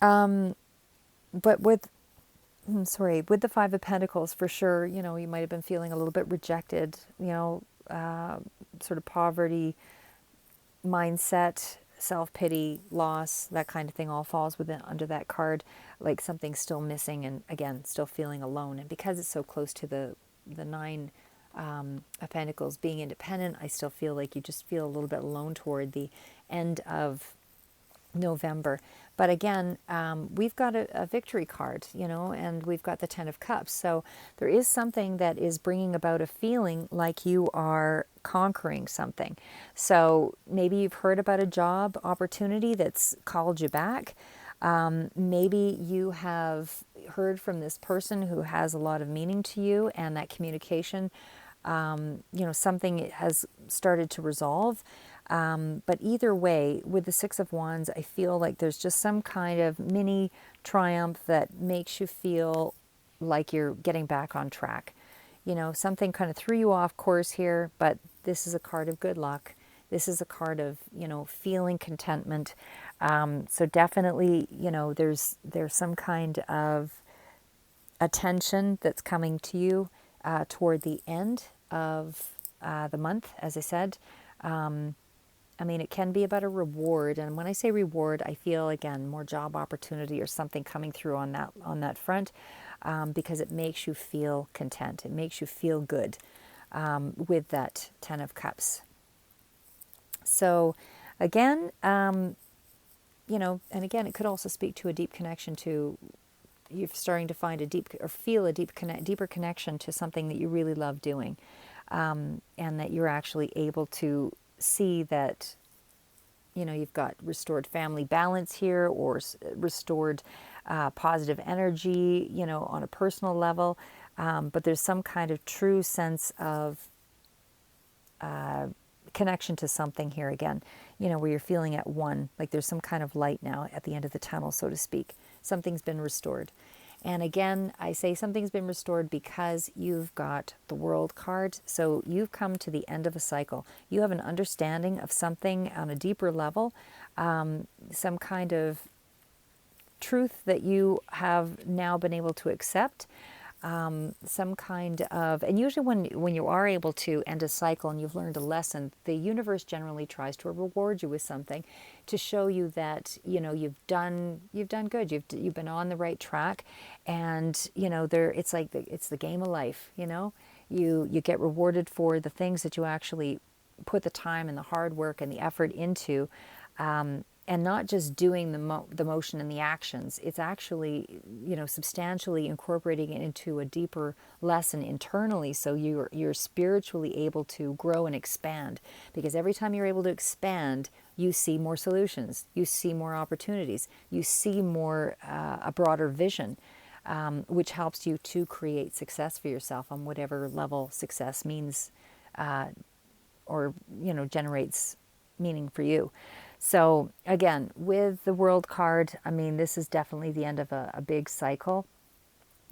But with the Five of Pentacles, for sure, you might have been feeling a little bit rejected, sort of poverty mindset, self-pity, loss, that kind of thing all falls under that card, like something's still missing, and again, still feeling alone. And because it's so close to the Nine of Pentacles, being independent, I still feel like you just feel a little bit alone toward the end of November. But again, we've got a victory card, and we've got the Ten of Cups. So there is something that is bringing about a feeling like you are conquering something. So maybe you've heard about a job opportunity that's called you back. Maybe you have heard from this person who has a lot of meaning to you, and that communication, something has started to resolve. But either way, with the Six of Wands, I feel like there's just some kind of mini triumph that makes you feel like you're getting back on track. Something kind of threw you off course here, but this is a card of good luck. This is a card of, feeling contentment. So definitely, there's some kind of attention that's coming to you toward the end of the month, as I said. I mean, it can be about a reward, and when I say reward, I feel, again, more job opportunity or something coming through on that front, because it makes you feel content. It makes you feel good with that Ten of Cups. So, again, and again, it could also speak to a deep connection to you're starting to find feel a deeper connection to something that you really love doing, and that you're actually able to see that, you've got restored family balance here, or restored positive energy, on a personal level. But there's some kind of true sense of connection to something here again, where you're feeling at one, like there's some kind of light now at the end of the tunnel, so to speak. Something's been restored. And again, I say something's been restored because you've got the World card. So you've come to the end of a cycle. You have an understanding of something on a deeper level, some kind of truth that you have now been able to accept, some kind of, and usually when you are able to end a cycle and you've learned a lesson, the universe generally tries to reward you with something to show you that, you know, you've done good, you've been on the right track. And you know, it's like it's the game of life. You know, you get rewarded for the things that you actually put the time and the hard work and the effort into, and not just doing the motion and the actions. It's actually, you know, substantially incorporating it into a deeper lesson internally, so you're spiritually able to grow and expand. Because every time you're able to expand, you see more solutions, you see more opportunities, you see more a broader vision. Which helps you to create success for yourself on whatever level success means, or, you know, generates meaning for you. So again, with the World card, I mean, this is definitely the end of a big cycle.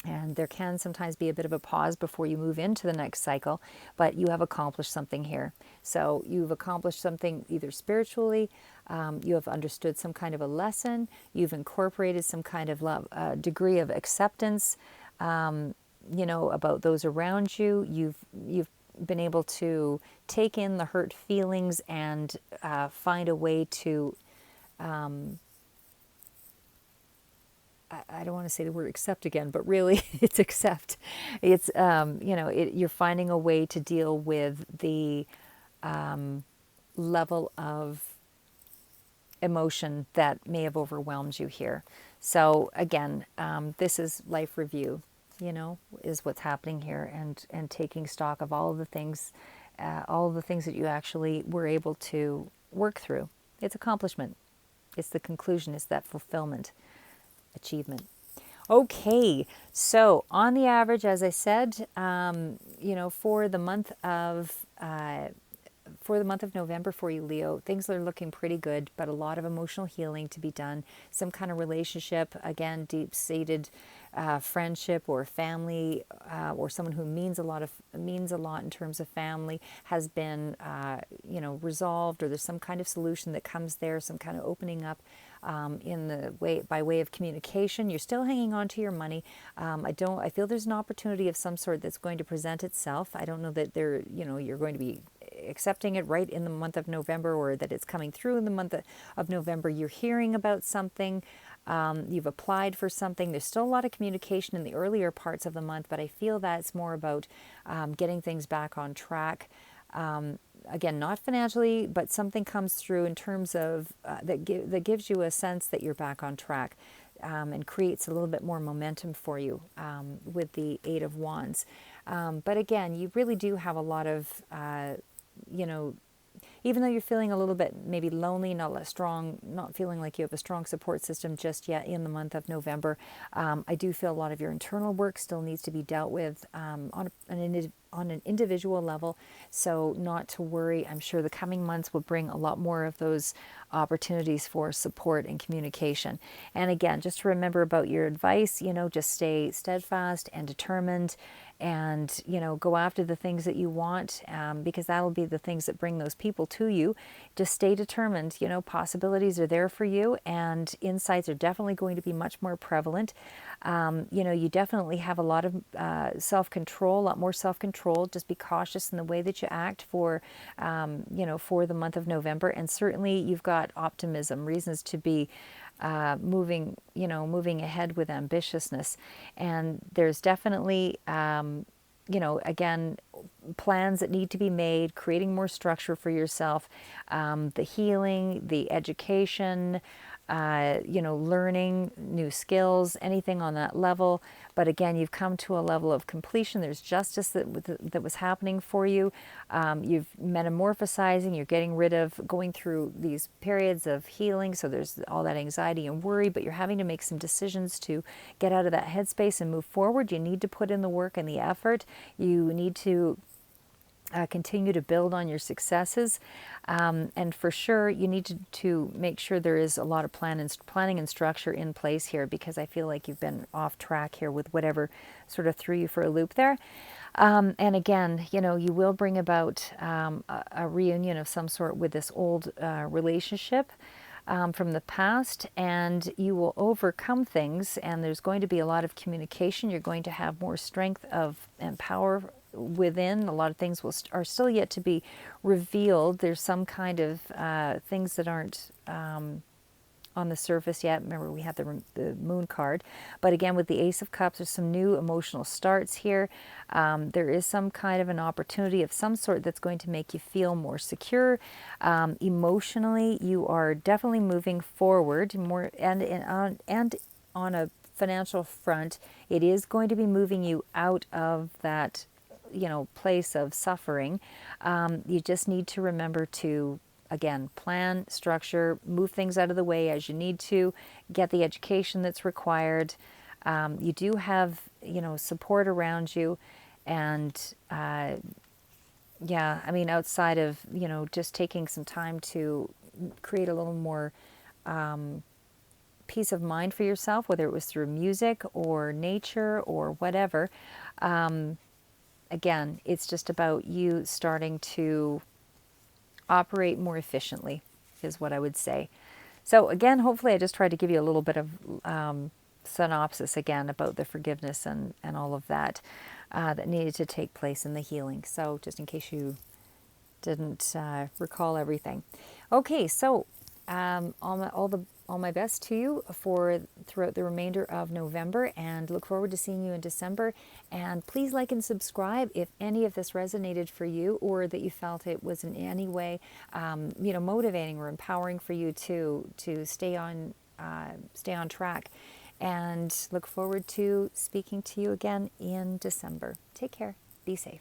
And there can sometimes be a bit of a pause before you move into the next cycle, but you have accomplished something here. So you've accomplished something either spiritually, you have understood some kind of a lesson, you've incorporated some kind of love, degree of acceptance, you know, about those around you. You've been able to take in the hurt feelings and find a way to, I don't want to say the word accept again, but really it's accept. It's, you know, you're finding a way to deal with the level of emotion that may have overwhelmed you here. So again, this is life review, you know, is what's happening here, and taking stock of all of the things that you actually were able to work through. It's accomplishment. It's the conclusion. It's that fulfillment, achievement. Okay, so on the average, as I said, you know, for the month of November for you, Leo, things are looking pretty good, but a lot of emotional healing to be done. Some kind of relationship, again, deep-seated friendship or family, or someone who means a lot in terms of family, has been, you know, resolved, or there's some kind of solution that comes there, some kind of opening up. In the way, by way of communication. You're still hanging on to your money. I feel there's an opportunity of some sort that's going to present itself. I don't know that you know, you're going to be accepting it right in the month of November, or that it's coming through in the month of November. You're hearing about something. You've applied for something. There's still a lot of communication in the earlier parts of the month, but I feel that it's more about getting things back on track. Again, not financially, but something comes through in terms of that gives you a sense that you're back on track, and creates a little bit more momentum for you, with the Eight of Wands. But again, you really do have a lot of, you know, even though you're feeling a little bit maybe lonely, not feeling like you have a strong support system just yet in the month of November, I do feel a lot of your internal work still needs to be dealt with on an individual level. So not to worry. I'm sure the coming months will bring a lot more of those opportunities for support and communication. And again, just to remember about your advice, you know, just stay steadfast and determined, and, you know, go after the things that you want, because that'll be the things that bring those people to you. Just stay determined. You know, possibilities are there for you, and insights are definitely going to be much more prevalent. You know, you definitely have a lot of self-control, a lot more self-control. Just be cautious in the way that you act for, you know, for the month of November. And certainly you've got optimism, reasons to be moving ahead with ambitiousness. And there's definitely, you know, again, plans that need to be made, creating more structure for yourself, the healing, the education, you know, learning new skills, anything on that level. But again, you've come to a level of completion. There's justice that was happening for you. You've metamorphosizing, you're getting rid of, going through these periods of healing. So there's all that anxiety and worry, but you're having to make some decisions to get out of that headspace and move forward. You need to put in the work and the effort. You need to Continue to build on your successes, and for sure you need to make sure there is a lot of planning and structure in place here, because I feel like you've been off track here with whatever sort of threw you for a loop there. And again, you will bring about a reunion of some sort with this old relationship from the past, and you will overcome things, and there's going to be a lot of communication. You're going to have more strength and power within. A lot of things are still yet to be revealed. There's some kind of things that aren't on the surface yet. Remember, we had the moon card, but again, with the Ace of Cups, there's some new emotional starts here. There is some kind of an opportunity of some sort that's going to make you feel more secure. Emotionally, you are definitely moving forward more, and on a financial front, it is going to be moving you out of that place of suffering. You just need to remember to, again, plan, structure, move things out of the way as you need to, get the education that's required. You do have, support around you. And yeah, I mean, outside of, just taking some time to create a little more peace of mind for yourself, whether it was through music or nature or whatever. Again, it's just about you starting to operate more efficiently, is what I would say. So again, hopefully I just tried to give you a little bit of synopsis again about the forgiveness and all of that that needed to take place in the healing. So just in case you didn't recall everything. Okay, so all my best to you throughout the remainder of November, and look forward to seeing you in December. And please like and subscribe if any of this resonated for you, or that you felt it was in any way motivating or empowering for you to stay on track. And look forward to speaking to you again in December. Take care. Be safe.